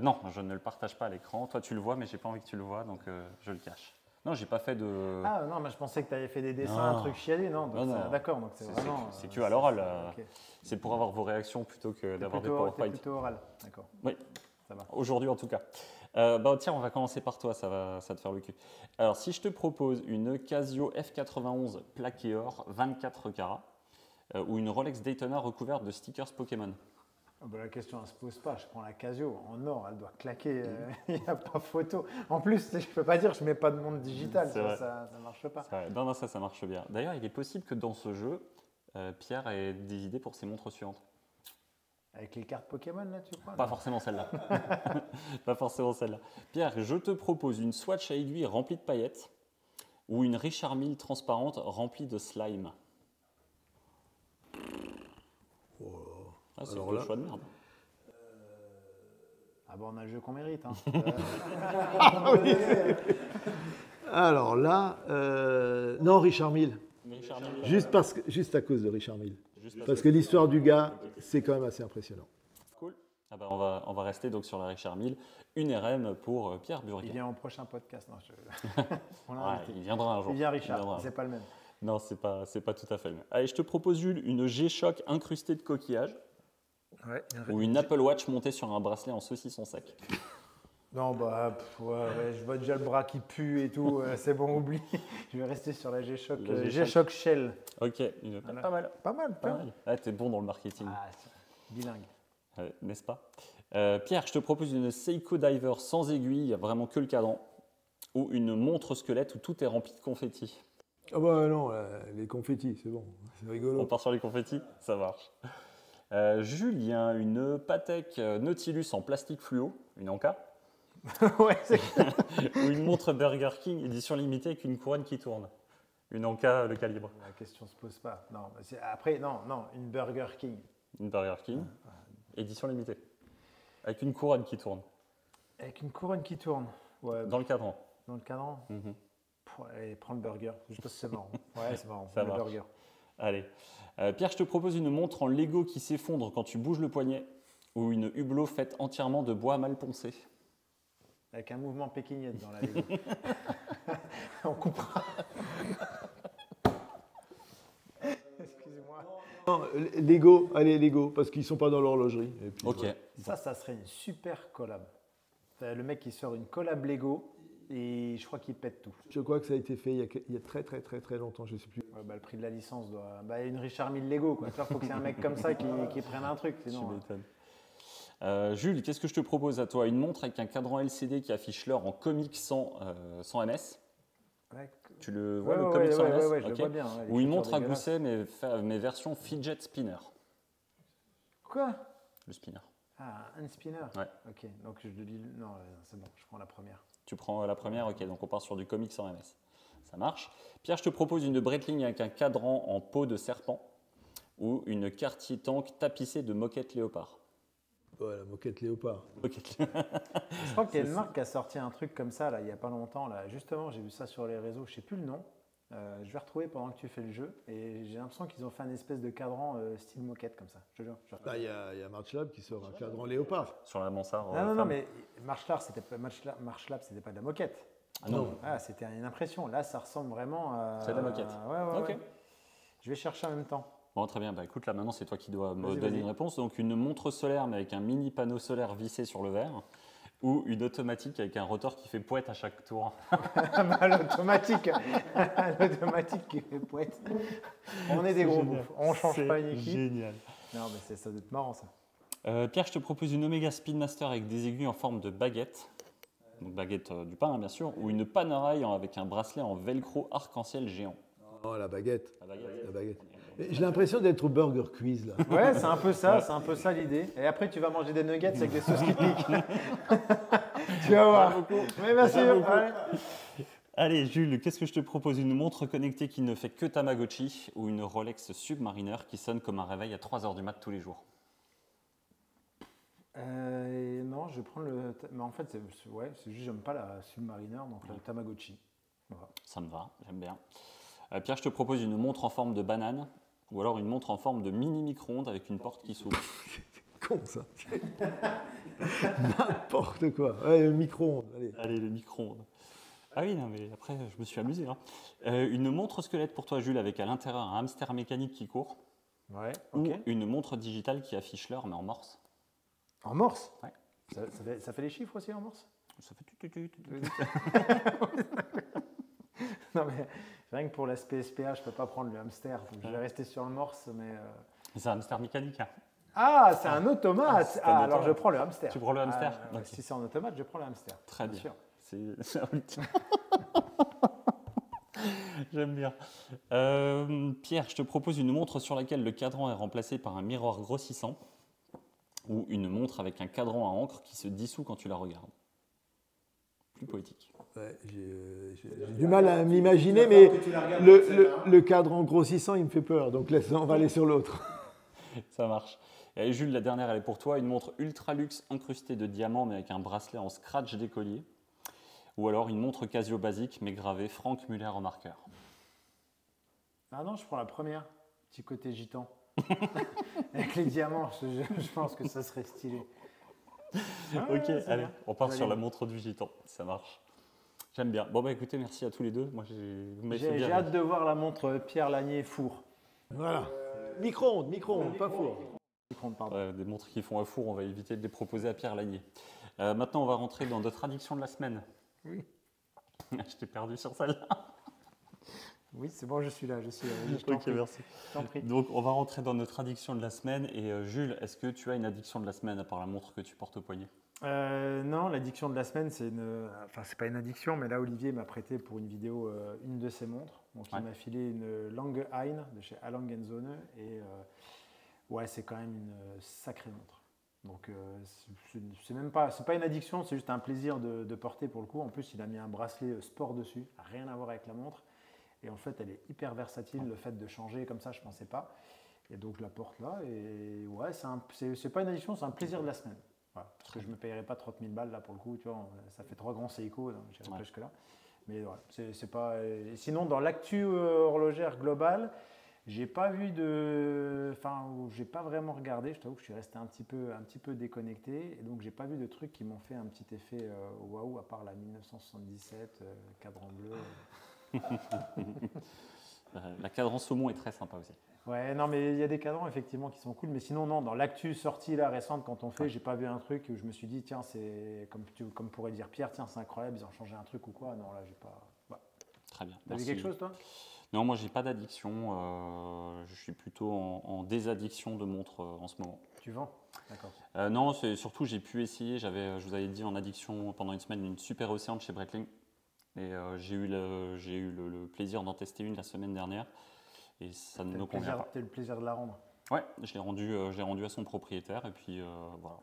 Non, je ne le partage pas à l'écran. Toi, tu le vois, mais j'ai pas envie que tu le vois, donc je le cache. Non, j'ai pas fait de. Ah non, mais je pensais que tu avais fait des dessins, Non. un truc chialé, non, donc Non. d'accord, donc c'est vraiment. C'est que à l'oral. ok. C'est pour avoir vos réactions plutôt que d'avoir des T'es PowerPoint. plutôt oral, d'accord. Oui. Ça va. Aujourd'hui en tout cas. Tiens, on va commencer par toi, ça va te faire le cul. Alors, si je te propose une Casio F91 plaqué or 24 carats ou une Rolex Daytona recouverte de stickers Pokémon. Ah bah, la question ne se pose pas, je prends la Casio en or, elle doit claquer, il n'y a pas photo. En plus, je ne peux pas dire je ne mets pas de montre digitale, C'est vrai. ça ne marche pas. Non, ça marche bien. D'ailleurs, il est possible que dans ce jeu, Pierre ait des idées pour ses montres suivantes. Avec les cartes Pokémon là, tu crois? Pas forcément celle-là. Pas forcément celle-là. Pierre, je te propose une Swatch à aiguille remplie de paillettes ou une Richard Mille transparente remplie de slime. Ah, c'est Alors le là- choix de merde. Ah bah on a le jeu qu'on mérite. Hein. Alors là, non, Richard Mille. Richard Mille. Juste à cause de Richard Mille. Juste Parce que l'histoire du gars, c'est quand même assez impressionnant. Cool. Ah bah, on va rester donc sur la Richard Mille. Une RM pour Pierre Il Burguin. vient au prochain podcast. Non, on l'a Ouais, invité. il viendra un jour. Il vient Il Richard, viendra. c'est pas le même. Non, c'est pas tout à fait le même. Allez, je te propose Jules, une G-Shock incrustée de coquillages Ouais. ou une Apple Watch montée sur un bracelet en saucisson sec. Non, bah, ouais, je vois déjà le bras qui pue et tout, c'est bon, oublie. Je vais rester sur la G-Shock, La G-Shock. G-Shock Shell. Ok, Voilà. pas mal. Pas mal, Pas mal. Ah, t'es bon dans le marketing, Ah, c'est bilingue. n'est-ce pas? Pierre, je te propose une Seiko Diver sans aiguille, il n'y a vraiment que le cadran, ou une montre squelette où tout est rempli de confettis. Ah bah non, les confettis, c'est bon, c'est On rigolo. part sur les confettis, ça marche. Julien, une Patek Nautilus en plastique fluo, une Anka, Ouais, c'est ou une montre Burger King édition limitée avec une couronne qui tourne. Une Anka, le calibre. La question se pose pas. Non, bah, après, non, une Burger King. Une Burger King, édition limitée. Avec une couronne qui tourne, Avec une couronne qui tourne. Ouais, dans le cadran. dans le cadran. Mhm. Allez, prends le burger. Je pense que c'est marrant. Ouais, c'est marrant. Ça le marche. burger. Allez. Pierre, je te propose une montre en Lego qui s'effondre quand tu bouges le poignet, ou une Hublot faite entièrement de bois mal poncé. Avec un mouvement pékinienne dans la Lego. On coupera. Non, Lego, allez, Lego, parce qu'ils ne sont pas dans l'horlogerie. Et puis, Ok. voilà. Ça serait une super collab. Le mec qui sort une collab Lego et je crois qu'il pète tout. Je crois que ça a été fait il y a très très très très longtemps, je ne sais plus. Ouais, bah, le prix de la licence doit. Bah, une Richard Mille Lego, quoi. Il faut que c'est un mec comme ça qui prenne un truc. Tu Sinon, m'étonnes. Jules, qu'est-ce que je te propose à toi? Une montre avec un cadran LCD qui affiche l'heure en comics sans MS. ouais. Tu le vois, le Ouais, comics sans MS? je le Ok. vois bien. Ouais, Ou une l'écriture montre à dégueulasse. gousset, mais version fidget spinner. Quoi? Le spinner. Ah, un spinner. Ouais. Ok, donc je le lis. Non, c'est bon, je prends la première. Tu prends la première, ok, donc on part sur du comics sans MS. Ça marche. Pierre, je te propose une Breitling avec un cadran en peau de serpent ou une Cartier Tank tapissée de moquette léopard. Voilà, moquette léopard. Moquette. Je crois qu'il y a une marque qui a sorti un truc comme ça là, il n'y a pas longtemps. Là. Justement, j'ai vu ça sur les réseaux, je ne sais plus le nom. Je vais retrouver pendant que tu fais le jeu. Et j'ai l'impression qu'ils ont fait un espèce de cadran style moquette comme ça. Je te jure. Là, il y a Marchlab qui sort un cadran léopard. Sur la mansarde. Non, mais Marchlab, c'était pas de la moquette. Ah non. Ah, c'était une impression. Là, ça ressemble vraiment à. C'est de la moquette. Ouais. Ok. Je vais chercher en même temps. Bon, très bien. Bah, écoute, là maintenant, c'est toi qui dois me Vas-y, donner vas-y. une réponse. Donc, une montre solaire, mais avec un mini panneau solaire vissé sur le verre, ou une automatique avec un rotor qui fait poète à chaque tour. L'automatique. L'automatique qui fait poète. On est des gros bouffes. On change pas une équipe. Génial. Non, mais ça doit être marrant ça. Pierre, je te propose une Omega Speedmaster avec des aiguilles en forme de baguette. Donc baguette du pain, hein, bien sûr, ou une Panerai avec un bracelet en velcro arc-en-ciel géant. Oh, la baguette. La baguette. La baguette. Mais j'ai l'impression d'être au Burger Quiz, là. Ouais, c'est un peu ça l'idée. Et après, tu vas manger des nuggets avec des sauces qui piquent. Tu vas voir. Mais bien sûr. Ouais. Allez, Jules, qu'est-ce que je te propose? Une montre connectée qui ne fait que Tamagotchi ou une Rolex Submariner qui sonne comme un réveil à 3 h du mat tous les jours? Non, je vais prendre le. Mais en fait, c'est juste, j'aime pas la Submariner, donc le Tamagotchi. Voilà. Ça me va, j'aime bien. Pierre, je te propose une montre en forme de banane ou alors une montre en forme de mini micro-ondes avec une porte qui s'ouvre. Con, ça. N'importe quoi. Ouais, le micro-ondes, allez. Allez, le micro-ondes. Ah oui, non, mais après, je me suis amusé. Hein. Une montre squelette pour toi, Jules, avec à l'intérieur un hamster mécanique qui court. Ouais, Ou ok. une montre digitale qui affiche l'heure, mais en morse. En morse? Ouais. Ça fait les chiffres aussi en morse? Ça fait tu. Non, mais rien que pour l'aspect SPA, je peux pas prendre le hamster. Donc je vais rester sur le morse, mais. C'est un hamster mécanique. Hein. Ah, c'est un automate. c'est un Alors automate. je prends le hamster. Tu prends le hamster? Ouais, Ok. Si c'est en automate, je prends le hamster. Très bien. sûr. C'est un outil. J'aime bien. Pierre, je te propose une montre sur laquelle le cadran est remplacé par un miroir grossissant ou une montre avec un cadran à encre qui se dissout quand tu la regardes. Plus poétique. Ouais, j'ai du mal à m'imaginer, mais le cadran grossissant, il me fait peur. Donc on va aller sur l'autre. Ça marche. Et Jules, la dernière, elle est pour toi. Une montre ultra luxe incrustée de diamants mais avec un bracelet en scratch d'écolier. Ou alors une montre Casio basique mais gravée Franck Muller en marqueur. Ah non, je prends la première. Petit côté gitan. Avec les diamants, je pense que ça serait stylé. Ah, Ok, c'est allez, bien. on part Allez. sur la montre du gitan. Ça marche. J'aime bien. Bon, bah écoutez, merci à tous les deux. Moi, vous m'avez fait bien J'ai rire. hâte de voir la montre Pierre Lanier four. Voilà. Micro-ondes, pas four. Pardon. Des montres qui font un four, on va éviter de les proposer à Pierre Lanier. Maintenant, on va rentrer dans notre addiction de la semaine. Oui. Je t'ai perdu sur celle-là. Oui, c'est bon, je suis là. Je t'en Ok, prie. merci. Je t'en prie. Donc, on va rentrer dans notre addiction de la semaine. Et Jules, est-ce que tu as une addiction de la semaine à part la montre que tu portes au poignet? Non, l'addiction de la semaine, c'est pas une addiction, mais là, Olivier m'a prêté pour une vidéo une de ses montres. Donc, Ouais. il m'a filé une Lange Hein de chez A. Lange & Söhne. Et ouais, c'est quand même une sacrée montre. Donc, c'est pas une addiction, c'est juste un plaisir de porter pour le coup. En plus, il a mis un bracelet sport dessus, rien à voir avec la montre. Et en fait, elle est hyper versatile. Le fait de changer comme ça, je ne pensais pas. Et donc, je la porte là. Et ouais, c'est pas une addiction, c'est un plaisir de la semaine. Voilà, parce que je ne me payerais pas 30 000 balles là pour le coup. Tu vois, ça fait 3 grands Seiko, donc j'irai pas jusque-là. Mais ouais, c'est pas. Sinon, dans l'actu horlogère globale, j'ai pas vraiment regardé. Je t'avoue que je suis resté un petit peu déconnecté. Et donc, j'ai pas vu de trucs qui m'ont fait un petit effet waouh, à part la 1977, cadran bleu. La cadran saumon est très sympa aussi. Ouais, non, mais il y a des cadrans effectivement qui sont cool, mais sinon, non, dans l'actu sortie là récente, quand on fait, j'ai pas vu un truc où je me suis dit, tiens, c'est comme pourrait dire Pierre, tiens, c'est incroyable, ils ont changé un truc ou quoi. Non, là, j'ai pas. Bah. Très bien. T'as vu quelque chose, toi? Non, moi, j'ai pas d'addiction. Je suis plutôt en désaddiction de montres en ce moment. Tu vends? D'accord. Non, c'est surtout, j'ai pu essayer. Je vous avais dit en addiction pendant une semaine, une Super Océan de chez Breitling. Et j'ai eu le plaisir d'en tester une la semaine dernière. Et ça ne me convient pas. T'as eu le plaisir de la rendre? Ouais, je l'ai rendu à son propriétaire. Et puis, voilà.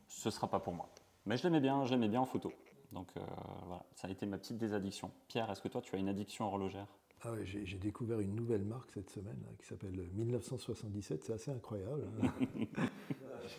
Ce ne sera pas pour moi. Mais je l'aimais bien en photo. Donc, voilà, ça a été ma petite désaddiction. Pierre, est-ce que toi, tu as une addiction horlogère? Ah ouais, j'ai découvert une nouvelle marque cette semaine là, qui s'appelle 1977, c'est assez incroyable.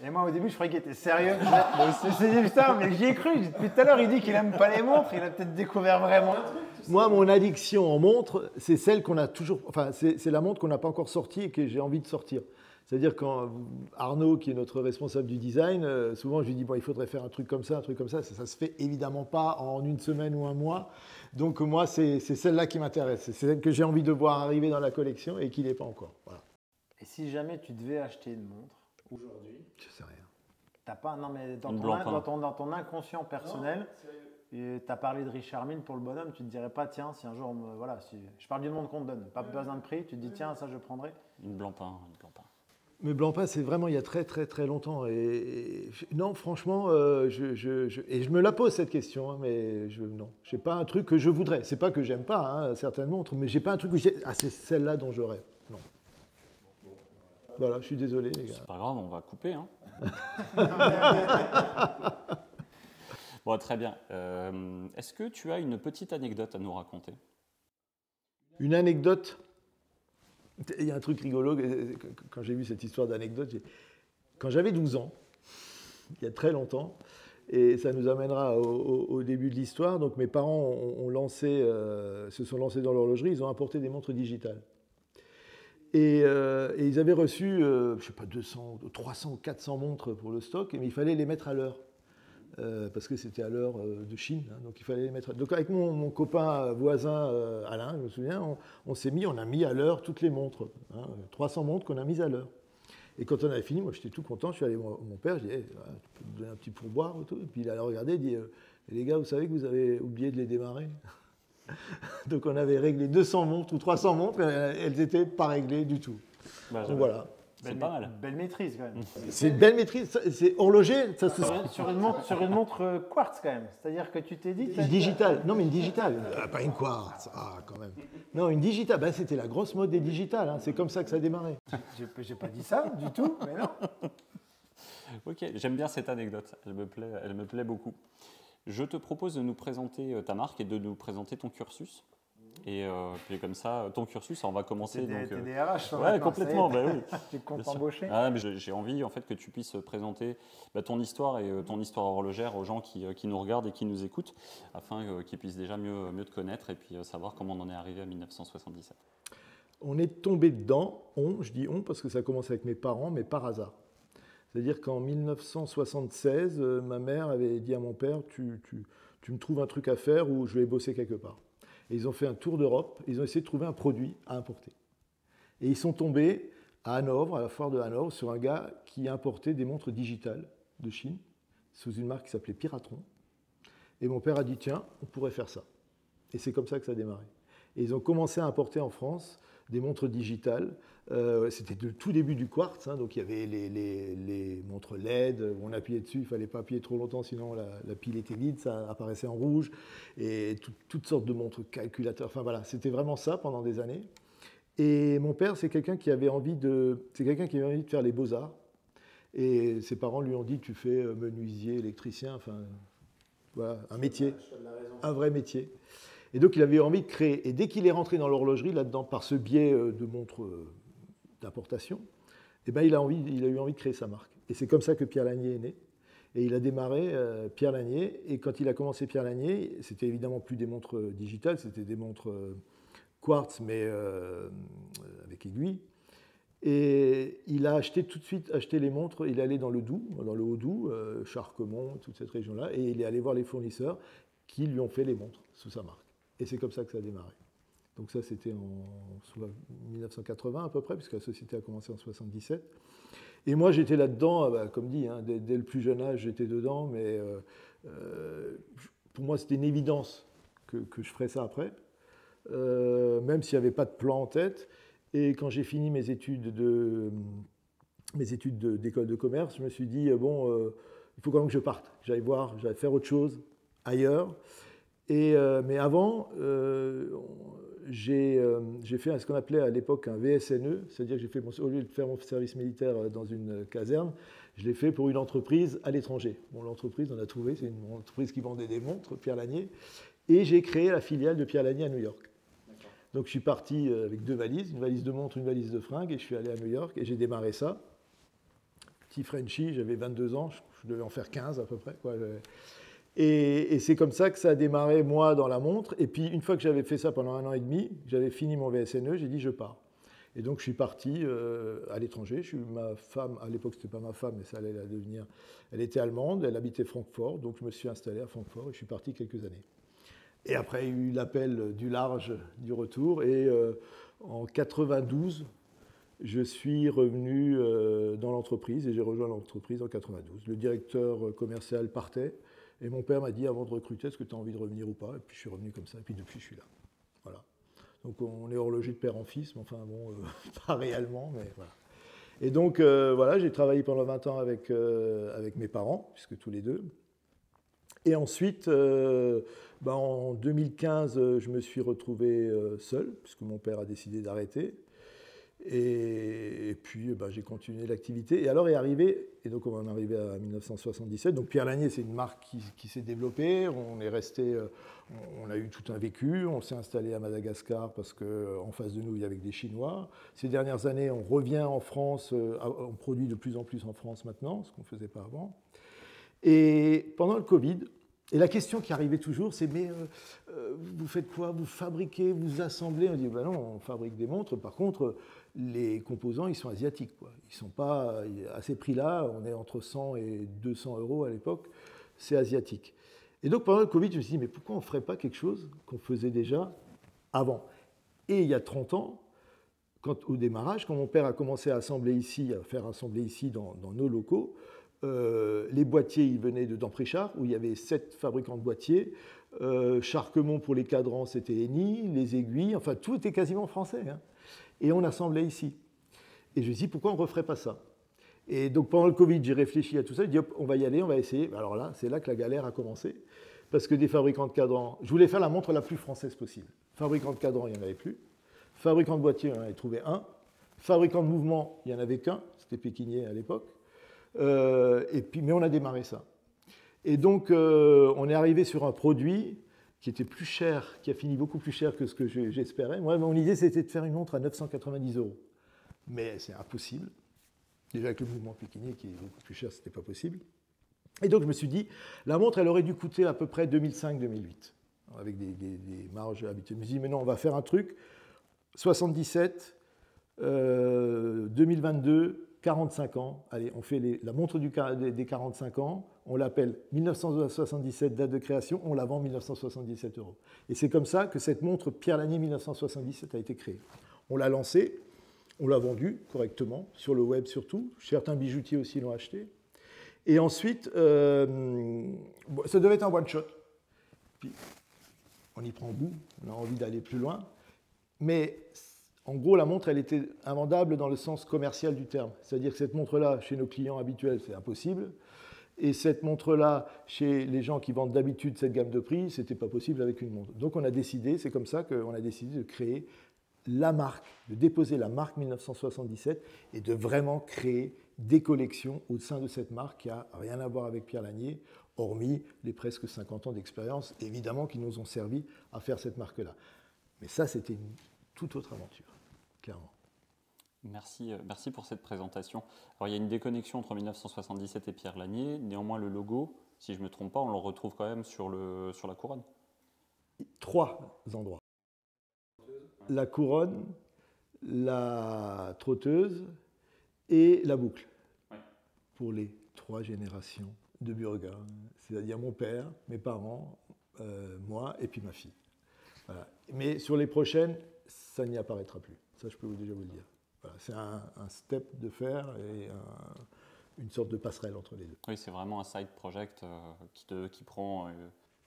Et moi, au début, je croyais qu'il était sérieux. Je me suis dit, putain, mais j'y ai cru. Depuis tout à l'heure, il dit qu'il aime pas les montres. Il a peut-être découvert vraiment un truc. Moi, mon addiction en montre, c'est celle qu'on a toujours. Enfin, c'est la montre qu'on n'a pas encore sortie et que j'ai envie de sortir. C'est-à-dire quand Arnaud, qui est notre responsable du design, souvent je lui dis bon, il faudrait faire un truc comme ça, ça se fait évidemment pas en une semaine ou un mois. Donc moi, c'est celle-là qui m'intéresse. C'est celle que j'ai envie de voir arriver dans la collection et qui n'est pas encore. Voilà. Et si jamais tu devais acheter une montre aujourd'hui, je sais rien. T'as pas, non mais dans ton inconscient personnel, tu as parlé de Richard Mille pour le bonhomme, tu te dirais pas tiens si un jour, voilà, si je parle d'une montre qu'on te donne, pas besoin de prix, tu te dis tiens ça je prendrais. Une Blancpain. Mais Blancpain, c'est vraiment il y a très très très longtemps. Et non, franchement, et je me la pose cette question, hein, mais non, j'ai pas un truc que je voudrais. C'est pas que j'aime pas hein, certaines montres, mais j'ai pas un truc où c'est celle-là dont je rêve. Non. Voilà, je suis désolé les gars. C'est pas grave, on va couper. Hein. Bon, très bien. Est-ce que tu as une petite anecdote à nous raconter? Une anecdote? Il y a un truc rigolo, quand j'ai vu cette histoire d'anecdote, quand j'avais 12 ans, il y a très longtemps, et ça nous amènera au début de l'histoire, donc mes parents se sont lancés dans l'horlogerie, ils ont importé des montres digitales. Et ils avaient reçu, je ne sais pas, 200, 300 ou 400 montres pour le stock, mais il fallait les mettre à l'heure. Parce que c'était à l'heure de Chine, hein, donc il fallait les mettre. Donc avec mon copain voisin Alain, je me souviens, on a mis à l'heure toutes les montres, hein, 300 montres qu'on a mises à l'heure. Et quand on avait fini, moi j'étais tout content, je suis allé voir mon père, je dis hey, tu peux me donner un petit pourboire et tout. Et puis il a regardé, il dit les gars, vous savez que vous avez oublié de les démarrer. Donc on avait réglé 200 montres ou 300 montres, mais elles n'étaient pas réglées du tout. Bah, donc voilà. C'est pas mal. Belle maîtrise quand même. C'est une belle maîtrise. C'est horloger. Ça se... sur une montre quartz quand même. C'est-à-dire que tu t'es dit. Une digitale. Non, mais une digitale. Pas une quartz. Ah, quand même. Non, une digitale. Ben, c'était la grosse mode des digitales. Hein. C'est comme ça que ça a démarré. J'ai pas dit ça du tout, mais non. Ok, j'aime bien cette anecdote. Elle me plaît beaucoup. Je te propose de nous présenter ta marque et de nous présenter ton cursus. Et puis comme ça, ton cursus, on va commencer. T'es DRH, ouais, complètement. Bah, oui. Tu comptes t'embaucher. Ah, mais j'ai envie en fait que tu puisses présenter ton histoire et ton histoire horlogère aux gens qui nous regardent et qui nous écoutent, afin qu'ils puissent déjà mieux te connaître et puis savoir comment on en est arrivé à 1977. On est tombé dedans, je dis on parce que ça commence avec mes parents, mais par hasard. C'est-à-dire qu'en 1976, ma mère avait dit à mon père, tu me trouves un truc à faire ou je vais bosser quelque part. Et ils ont fait un tour d'Europe, ils ont essayé de trouver un produit à importer. Et ils sont tombés à Hanovre, à la foire de Hanovre, sur un gars qui importait des montres digitales de Chine, sous une marque qui s'appelait Piratron. Et mon père a dit, tiens, on pourrait faire ça. Et c'est comme ça que ça a démarré. Et ils ont commencé à importer en France des montres digitales. C'était le tout début du quartz, hein, donc il y avait les montres LED, où on appuyait dessus, il ne fallait pas appuyer trop longtemps, sinon la pile était vide, ça apparaissait en rouge, et toutes sortes de montres, calculateurs, enfin voilà, c'était vraiment ça pendant des années. Et mon père, c'est quelqu'un qui avait envie de faire les beaux-arts, et ses parents lui ont dit, tu fais menuisier, électricien, enfin voilà, un métier, un vrai métier. Et donc, il avait envie de créer. Et dès qu'il est rentré dans l'horlogerie, là-dedans, par ce biais de montres d'importation, eh ben, il a eu envie de créer sa marque. Et c'est comme ça que Pierre Lanier est né. Et il a démarré Pierre Lanier. Et quand il a commencé Pierre Lanier, c'était évidemment plus des montres digitales, c'était des montres quartz, mais avec aiguille. Et il a tout de suite acheté les montres. Il est allé dans le Doubs, dans le Haut-Doubs, Charquemont, toute cette région-là. Et il est allé voir les fournisseurs qui lui ont fait les montres sous sa marque. Et c'est comme ça que ça a démarré. Donc ça, c'était en 1980 à peu près, puisque la société a commencé en 1977. Et moi, j'étais là-dedans, comme dit, hein, dès le plus jeune âge, j'étais dedans, mais pour moi, c'était une évidence que je ferais ça après, même s'il n'y avait pas de plan en tête. Et quand j'ai fini mes études d'école de commerce, je me suis dit, bon, il faut quand même que je parte, que j'aille voir, j'aille faire autre chose ailleurs. Mais avant, j'ai fait ce qu'on appelait à l'époque un VSNE, c'est-à-dire que au lieu de faire mon service militaire dans une caserne, je l'ai fait pour une entreprise à l'étranger. Bon, l'entreprise, on a trouvé, c'est une entreprise qui vendait des montres, Pierre Lanier, et j'ai créé la filiale de Pierre Lanier à New York. Donc je suis parti avec 2 valises, une valise de montres, une valise de fringues, et je suis allé à New York et j'ai démarré ça. Petit Frenchie, j'avais 22 ans, je devais en faire 15 à peu près, quoi. Et c'est comme ça que ça a démarré, moi, dans la montre. Et puis, une fois que j'avais fait ça pendant 1 an et demi, j'avais fini mon VSNE, j'ai dit je pars. Et donc, je suis parti à l'étranger. Ma femme, à l'époque, ce n'était pas ma femme, mais ça allait la devenir. Elle était allemande, elle habitait Francfort, donc je me suis installé à Francfort et je suis parti quelques années. Et après, il y a eu l'appel du large du retour. Et en 92, je suis revenu dans l'entreprise et j'ai rejoint l'entreprise en 92. Le directeur commercial partait. Et mon père m'a dit, avant de recruter, est-ce que tu as envie de revenir ou pas? Et puis je suis revenu comme ça, et puis depuis je suis là. Voilà. Donc on est horloger de père en fils, mais enfin bon, pas réellement, mais voilà. Et donc voilà, j'ai travaillé pendant 20 ans avec mes parents, puisque tous les deux. Et ensuite, en 2015, je me suis retrouvé seul, puisque mon père a décidé d'arrêter. Et puis, j'ai continué l'activité. Et alors est arrivé, et donc on est arrivé à 1977. Donc Pierre Lanier, c'est une marque qui s'est développée. On est resté, on a eu tout un vécu. On s'est installé à Madagascar parce qu'en face de nous, il y avait des Chinois. Ces dernières années, on revient en France. On produit de plus en plus en France maintenant, ce qu'on ne faisait pas avant. Et pendant le Covid, et la question qui arrivait toujours, c'est mais vous faites quoi? Vous fabriquez, vous assemblez? On dit non, on fabrique des montres. Par contre, les composants, ils sont asiatiques, quoi. Ils sont pas à ces prix-là. On est entre 100 et 200 euros à l'époque. C'est asiatique. Et donc pendant le Covid, je me suis dit mais pourquoi on ne ferait pas quelque chose qu'on faisait déjà avant? Et il y a 30 ans, au démarrage, quand mon père a commencé à faire assembler ici dans nos locaux, les boîtiers, ils venaient de Dampréchard, où il y avait 7 fabricants de boîtiers. Charquemont pour les cadrans, c'était Eni, les aiguilles, enfin tout était quasiment français. Hein. Et on assemblait ici. Et je me suis dit, pourquoi on ne referait pas ça? Et donc pendant le Covid, j'ai réfléchi à tout ça, j'ai dit, hop, on va y aller, on va essayer. Alors là, c'est là que la galère a commencé, parce que des fabricants de cadrans, je voulais faire la montre la plus française possible. Fabricants de cadrans, il n'y en avait plus. Fabricants de boîtiers, on en avait trouvé un. Fabricants de mouvements, il n'y en avait qu'un, c'était Pékinier à l'époque. Mais on a démarré ça. Et donc, on est arrivé sur un produit qui était plus cher, qui a fini beaucoup plus cher que ce que j'espérais. Moi, mon idée, c'était de faire une montre à 990 €. Mais c'est impossible. Déjà, avec le mouvement Pékinier, qui est beaucoup plus cher, ce n'était pas possible. Et donc, je me suis dit, la montre, elle aurait dû coûter à peu près 2005-2008, avec des marges habituelles. Je me suis dit, mais non, on va faire un truc, 77, 2022, 45 ans, allez, on fait la montre des 45 ans, on l'appelle 1977, date de création, on la vend 1977 €. Et c'est comme ça que cette montre Pierre Lanier 1977 a été créée. On l'a lancée, on l'a vendue correctement, sur le web surtout, certains bijoutiers aussi l'ont acheté. Et ensuite, ça devait être un one-shot. Puis, on y prend goût, on a envie d'aller plus loin, mais en gros, la montre, elle était invendable dans le sens commercial du terme. C'est-à-dire que cette montre-là, chez nos clients habituels, c'est impossible. Et cette montre-là, chez les gens qui vendent d'habitude cette gamme de prix, ce n'était pas possible avec une montre. Donc on a décidé, c'est comme ça qu'on a décidé de créer la marque, de déposer la marque 1977 et de vraiment créer des collections au sein de cette marque qui n'a rien à voir avec Pierre Lanier, hormis les presque 50 ans d'expérience, évidemment, qui nous ont servi à faire cette marque-là. Mais ça, c'était une toute autre aventure, clairement. Merci pour cette présentation. Alors, il y a une déconnexion entre 1977 et Pierre Lanier. Néanmoins, le logo, si je ne me trompe pas, on le retrouve quand même sur la couronne. 3 endroits. La couronne, la trotteuse et la boucle. Ouais. Pour les 3 générations de Burga, c'est-à-dire mon père, mes parents, moi et puis ma fille. Voilà. Mais sur les prochaines, ça n'y apparaîtra plus. Ça, je peux déjà vous le dire. Voilà, c'est un step de faire et une sorte de passerelle entre les deux. Oui, c'est vraiment un side project qui prend...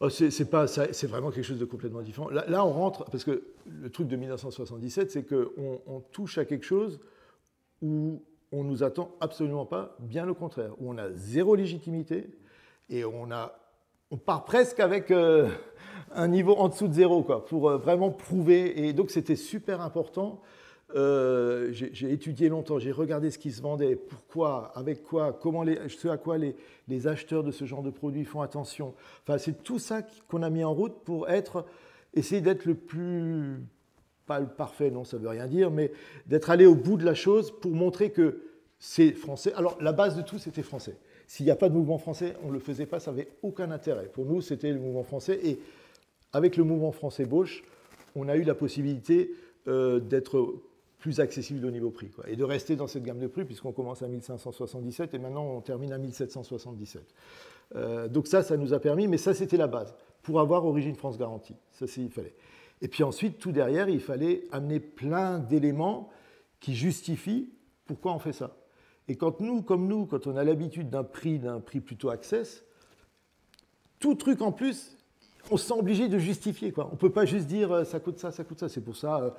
C'est vraiment quelque chose de complètement différent. Là, on rentre, parce que le truc de 1977, c'est qu'on touche à quelque chose où on ne nous attend absolument pas, bien au contraire, où on a zéro légitimité et on part presque avec un niveau en dessous de zéro, quoi, pour vraiment prouver. Et donc, c'était super important. J'ai étudié longtemps, j'ai regardé ce qui se vendait, pourquoi, avec quoi, ce à quoi les acheteurs de ce genre de produits font attention. Enfin, c'est tout ça qu'on a mis en route pour essayer d'être le plus, pas le parfait, non, ça ne veut rien dire, mais d'être allé au bout de la chose pour montrer que c'est français. Alors, la base de tout, c'était français. S'il n'y a pas de mouvement français, on ne le faisait pas, ça n'avait aucun intérêt. Pour nous, c'était le mouvement français. Et avec le mouvement français Bosch, on a eu la possibilité d'être plus accessible au niveau prix, quoi, et de rester dans cette gamme de prix, puisqu'on commence à 1577 et maintenant on termine à 1777. Donc ça nous a permis, mais ça c'était la base, pour avoir Origine France Garantie. Ça, il fallait. Et puis ensuite, tout derrière, il fallait amener plein d'éléments qui justifient pourquoi on fait ça. Et quand quand on a l'habitude d'un prix plutôt access, tout truc en plus, on se sent obligé de justifier, quoi. On ne peut pas juste dire ça coûte ça, ça coûte ça. C'est pour ça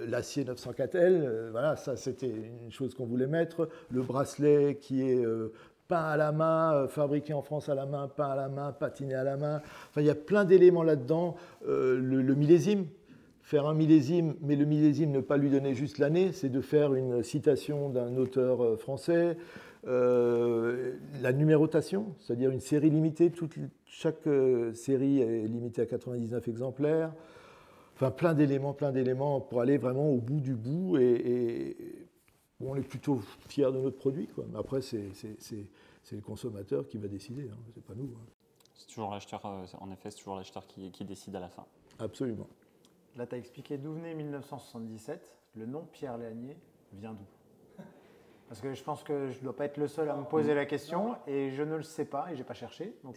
l'acier 904L, voilà, ça c'était une chose qu'on voulait mettre. Le bracelet qui est peint à la main, fabriqué en France à la main, peint à la main, patiné à la main. Enfin, il y a plein d'éléments là-dedans. Le millésime. Faire un millésime, mais le millésime, ne pas lui donner juste l'année, c'est de faire une citation d'un auteur français. La numérotation, c'est-à-dire une série limitée, chaque série est limitée à 99 exemplaires. Enfin, plein d'éléments pour aller vraiment au bout du bout. Et on est plutôt fiers de notre produit, quoi. Mais après, c'est le consommateur qui va décider, hein, c'est pas nous. Hein. C'est toujours l'acheteur, en effet, c'est toujours l'acheteur qui décide à la fin. Absolument. Là, tu as expliqué d'où venait 1977. Le nom Pierre Lanier vient d'où? Parce que je pense que je ne dois pas être le seul à me poser la question et je ne le sais pas et je n'ai pas cherché. Donc,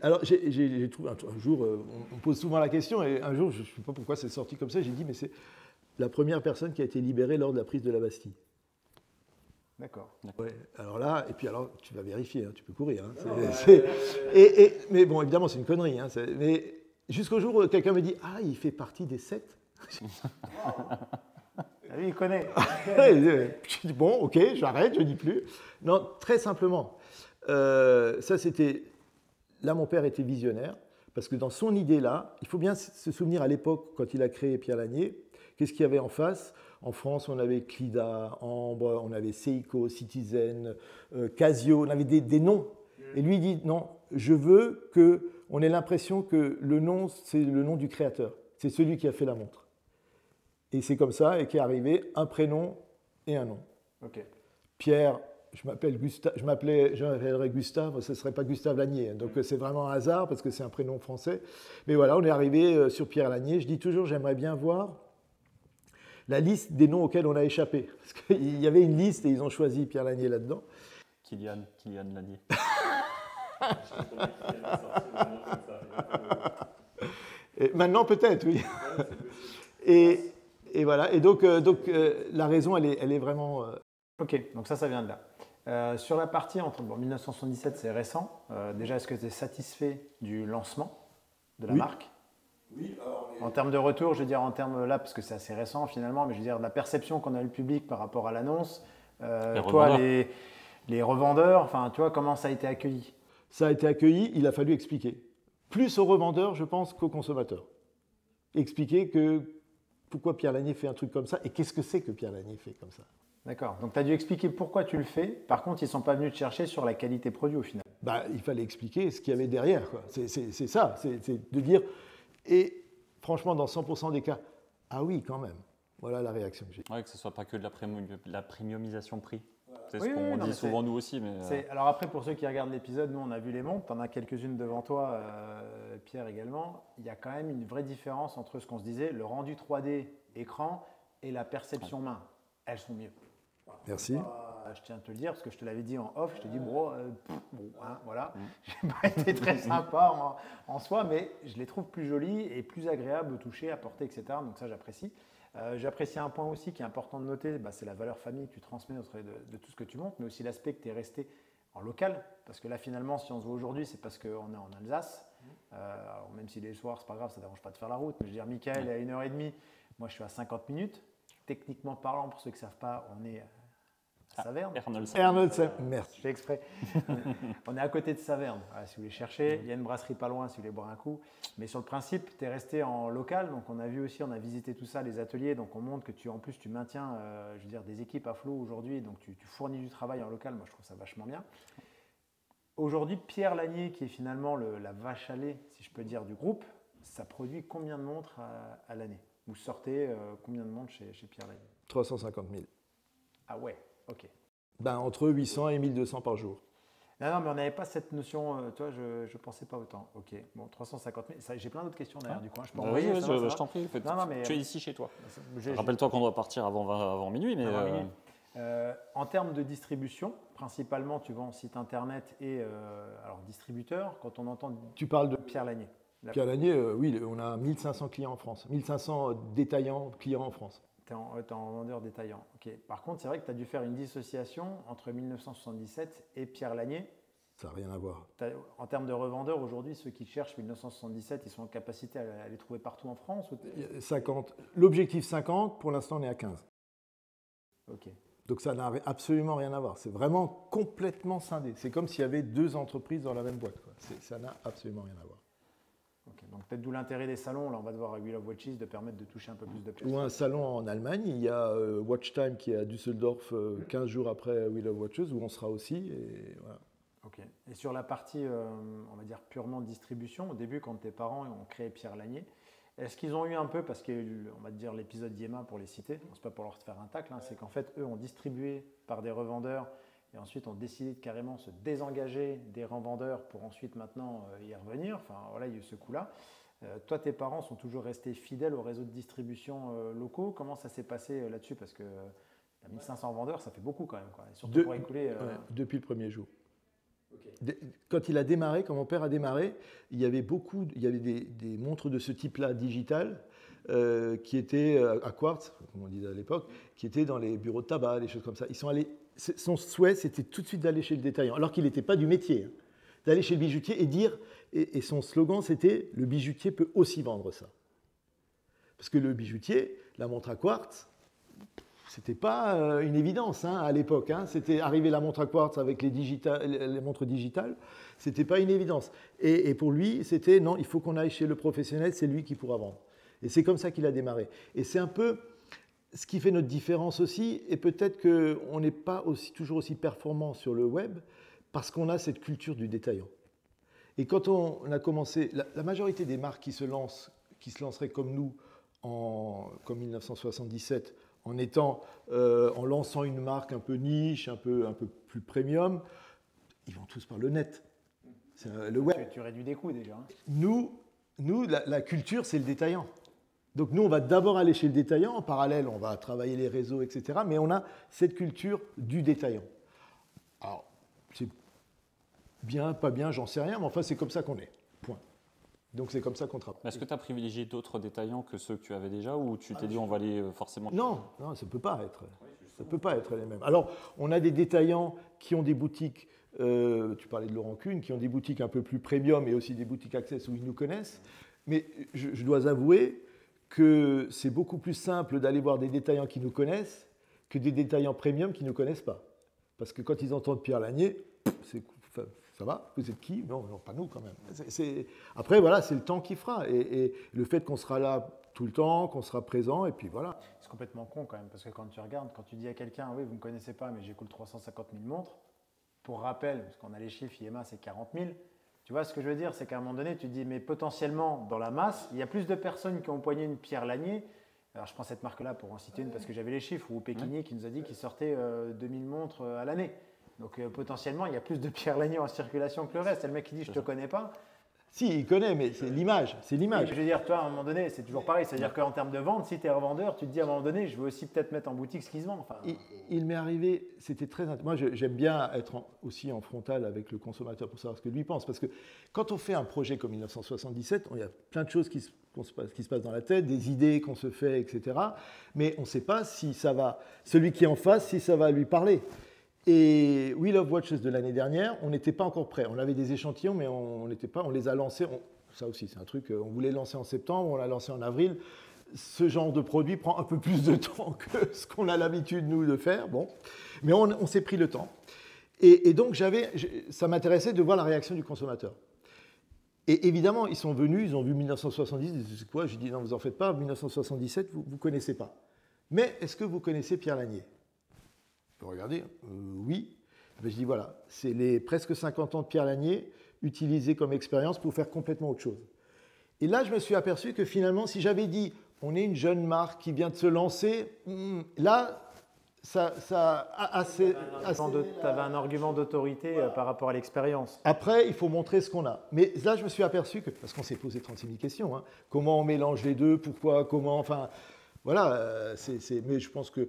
alors, j'ai trouvé un jour, on pose souvent la question et un jour, je ne sais pas pourquoi c'est sorti comme ça, j'ai dit, mais c'est la première personne qui a été libérée lors de la prise de la Bastille. D'accord. Ouais, alors là, et puis alors, tu vas vérifier, hein, tu peux courir. Hein, mais bon, évidemment, c'est une connerie. Hein, mais jusqu'au jour où quelqu'un me dit « Ah, il fait partie des 7 ». Lui, il connaît. Je dis bon, ok, j'arrête, je ne dis plus. Non, très simplement. Ça, c'était. Là, mon père était visionnaire, parce que dans son idée-là, il faut bien se souvenir à l'époque, quand il a créé Pierre Lanier, qu'est-ce qu'il y avait en face? En France, on avait Clida, Ambre, on avait Seiko, Citizen, Casio, on avait des noms. Et lui, il dit non, je veux qu'on ait l'impression que le nom, c'est le nom du créateur. C'est celui qui a fait la montre. Et c'est comme ça et qu'est arrivé un prénom et un nom. Okay. Pierre, je m'appellerais Gustave, ce ne serait pas Gustave Lanier. Donc c'est vraiment un hasard parce que c'est un prénom français. Mais voilà, on est arrivé sur Pierre Lanier. Je dis toujours, j'aimerais bien voir la liste des noms auxquels on a échappé. Parce qu'il y avait une liste et ils ont choisi Pierre Lanier là-dedans. Kylian Lanier. Et maintenant peut-être, oui. Et voilà, et donc la raison, elle est vraiment... Ok, donc ça vient de là. Sur la partie, 1977, c'est récent. Déjà, est-ce que tu es satisfait du lancement de la marque? Oui. Alors, en termes de retour, je veux dire, en termes là, parce que c'est assez récent finalement, mais je veux dire, la perception qu'on a eu le public par rapport à l'annonce, toi, les revendeurs, enfin, tu vois, comment ça a été accueilli? Ça a été accueilli, il a fallu expliquer. Plus aux revendeurs, je pense, qu'aux consommateurs. Expliquer pourquoi Pierre Lanier fait un truc comme ça et qu'est-ce que c'est que Pierre Lanier fait comme ça. D'accord. Donc, tu as dû expliquer pourquoi tu le fais. Par contre, ils ne sont pas venus te chercher sur la qualité produit au final. Il fallait expliquer ce qu'il y avait derrière, quoi. C'est ça, c'est de dire... Et franchement, dans 100% des cas, ah oui, quand même. Voilà la réaction que j'ai. Oui, que ce ne soit pas que de la premiumisation prix. C'est oui, ce qu'on dit souvent nous aussi. Mais Alors après, pour ceux qui regardent l'épisode, nous on a vu les montres, tu en as quelques-unes devant toi, Pierre également. Il y a quand même une vraie différence entre ce qu'on se disait, le rendu 3D écran et la perception main. Elles sont mieux. Merci. je tiens à te le dire, parce que je te l'avais dit en off, je te dis, bon, hein, voilà, j'ai pas été très sympa en soi, mais je les trouve plus jolies et plus agréables au toucher, à porter, etc. Donc ça, j'apprécie. J'apprécie un point aussi qui est important de noter, c'est la valeur famille que tu transmets au travers de tout ce que tu montres, mais aussi l'aspect que tu es resté en local, parce que là finalement si on se voit aujourd'hui c'est parce qu'on est en Alsace, alors, même si les soirs c'est pas grave, ça ne dérange pas de faire la route, mais je veux dire Michael est à 1h30, moi je suis à 50 minutes, techniquement parlant pour ceux qui ne savent pas, on est à Saverne. Ernoldsheim, merci. Je fais exprès. On est à côté de Saverne, voilà, si vous voulez chercher, il y a une brasserie pas loin si vous voulez boire un coup, mais sur le principe tu es resté en local, donc on a vu aussi, on a visité tout ça, les ateliers, donc on montre que tu maintiens je veux dire, des équipes à flot aujourd'hui, donc tu fournis du travail en local, moi je trouve ça vachement bien. Aujourd'hui, Pierre Lanier, qui est finalement la vache à lait, si je peux dire, du groupe, ça produit combien de montres à l'année? Vous sortez combien de montres chez Pierre Lanier? 350 000. Ah ouais, ok. Entre 800 et 1200 par jour. Non, mais on n'avait pas cette notion, toi, je ne pensais pas autant. Ok, bon, 350 000, j'ai plein d'autres questions d'ailleurs, du coup. Je peux envoyer, je t'en prie, tu es ici chez toi. Rappelle-toi qu'on doit partir avant minuit. Mais en termes de distribution, principalement, tu vends site internet et alors distributeur, quand on entend. Tu parles de Pierre Lanier. Pierre Lanier, oui, on a 1500 clients en France, 1500 détaillants clients en France. Tu es en vendeur détaillant. Okay. Par contre, c'est vrai que tu as dû faire une dissociation entre 1977 et Pierre Lanier. Ça n'a rien à voir. En termes de revendeurs, aujourd'hui, ceux qui cherchent 1977, ils sont en capacité à les trouver partout en France ou... 50. L'objectif 50, pour l'instant, on est à 15. Ok. Donc ça n'a absolument rien à voir. C'est vraiment complètement scindé. C'est comme s'il y avait deux entreprises dans la même boîte, quoi. Ça n'a absolument rien à voir. Okay, donc peut-être d'où l'intérêt des salons, là on va devoir à Wheel of Watches de permettre de toucher un peu plus de personnes. Ou un salon en Allemagne, il y a Watchtime qui est à Düsseldorf 15 jours après Wheel of Watches où on sera aussi. Et voilà. Ok. Et sur la partie, on va dire purement distribution, au début quand tes parents ont créé Pierre Lanier, est-ce qu'ils ont eu un peu, parce qu'on va dire l'épisode d'IEMA pour les citer, c'est pas pour leur faire un tacle, hein, c'est qu'en fait eux ont distribué par des revendeurs et ensuite ont décidé de carrément se désengager des revendeurs pour ensuite maintenant y revenir. Enfin voilà, il y a eu ce coup-là. Toi, tes parents sont toujours restés fidèles au réseau de distribution locaux. Comment ça s'est passé là-dessus? Parce que 1500 vendeurs, ça fait beaucoup quand même, quoi. Et surtout pour écouler. Depuis le premier jour. Okay. Quand il a démarré, quand mon père a démarré, il y avait des montres de ce type-là digitales qui étaient à quartz, comme on disait à l'époque, qui étaient dans les bureaux de tabac, des choses comme ça. Ils sont allés. Son souhait, c'était tout de suite d'aller chez le détaillant, alors qu'il n'était pas du métier, hein, d'aller chez le bijoutier et dire. Et son slogan, c'était le bijoutier peut aussi vendre ça. Parce que le bijoutier, la montre à quartz, c'était pas une évidence hein, à l'époque. Hein. C'était arriver la montre à quartz avec les montres digitales, c'était pas une évidence. Et pour lui, c'était non, il faut qu'on aille chez le professionnel, c'est lui qui pourra vendre. Et c'est comme ça qu'il a démarré. Et c'est un peu ce qui fait notre différence aussi, et peut-être qu'on n'est pas toujours aussi performant sur le web, parce qu'on a cette culture du détaillant. Et quand on a commencé, la majorité des marques qui se lanceraient comme nous, comme 1977, en lançant une marque un peu niche, un peu plus premium, ils vont tous par le net. C'est le web. Tu réduis des coûts déjà. Hein. Nous la culture, c'est le détaillant. Donc nous, on va d'abord aller chez le détaillant. En parallèle, on va travailler les réseaux, etc. Mais on a cette culture du détaillant. Alors, c'est bien, pas bien, j'en sais rien, mais enfin, c'est comme ça qu'on est. Point. Donc c'est comme ça qu'on travaille. Est-ce que tu as privilégié d'autres détaillants que ceux que tu avais déjà ou tu t'es dit on va aller forcément... Non, ça ne peut pas être. Ça ne peut pas être les mêmes. Alors, on a des détaillants qui ont des boutiques, tu parlais de Laurent Kuhn, qui ont des boutiques un peu plus premium et aussi des boutiques access où ils nous connaissent. Mais je dois avouer que c'est beaucoup plus simple d'aller voir des détaillants qui nous connaissent que des détaillants premium qui ne nous connaissent pas. Parce que quand ils entendent Pierre Lanier, ça va, vous êtes qui? Non, pas nous quand même. Après, voilà, c'est le temps qui fera. Et le fait qu'on sera là tout le temps, qu'on sera présent, et puis voilà. C'est complètement con quand même, parce que quand tu regardes, quand tu dis à quelqu'un, oui, vous ne me connaissez pas, mais j'écoute 350 000 montres, pour rappel, parce qu'on a les chiffres, IEMA, c'est 40 000. Tu vois ce que je veux dire, c'est qu'à un moment donné, tu te dis, mais potentiellement, dans la masse, il y a plus de personnes qui ont empoigné une Pierre Lanier. Alors, je prends cette marque-là pour en citer une, parce que j'avais les chiffres, ou Pékinier qui nous a dit qu'il sortait 2000 montres à l'année. Donc, potentiellement, il y a plus de Pierre Lanier en circulation que le reste. Et le mec qui dit, je ne te connais pas. Si, il connaît, mais c'est l'image. C'est l'image. Je veux dire, toi, à un moment donné, c'est toujours pareil. C'est-à-dire qu'en termes de vente, si tu es revendeur, tu te dis à un moment donné, je veux aussi peut-être mettre en boutique ce qui se vend. Enfin, Il m'est arrivé, c'était très intéressant. Moi, j'aime bien être aussi en frontal avec le consommateur pour savoir ce que lui pense. Parce que quand on fait un projet comme 1977, il y a plein de choses qui se passent dans la tête, des idées qu'on se fait, etc. Mais on ne sait pas si ça va, celui qui est en face, si ça va lui parler. Et We Love Watches de l'année dernière, on n'était pas encore prêt. On avait des échantillons, mais on n'était pas. On les a lancés. Ça aussi, c'est un truc. On voulait lancer en septembre, on l'a lancé en avril. Ce genre de produit prend un peu plus de temps que ce qu'on a l'habitude nous de faire. Bon, mais on s'est pris le temps. Et donc ça m'intéressait de voir la réaction du consommateur. Et évidemment, ils sont venus, ils ont vu 1970. Ils disent, c'est quoi? J'ai dit non, vous en faites pas. 1977, vous ne connaissez pas. Mais est-ce que vous connaissez Pierre Lanier? Regardez, oui. Je dis voilà, c'est les presque 50 ans de Pierre Lanier utilisés comme expérience pour faire complètement autre chose. Et là, je me suis aperçu que finalement, si j'avais dit on est une jeune marque qui vient de se lancer, là, ça a assez. Tu avais un argument d'autorité par rapport à l'expérience. Après, il faut montrer ce qu'on a. Mais là, je me suis aperçu que, parce qu'on s'est posé 36 000 questions, hein, comment on mélange les deux, pourquoi, comment, enfin, voilà, mais je pense que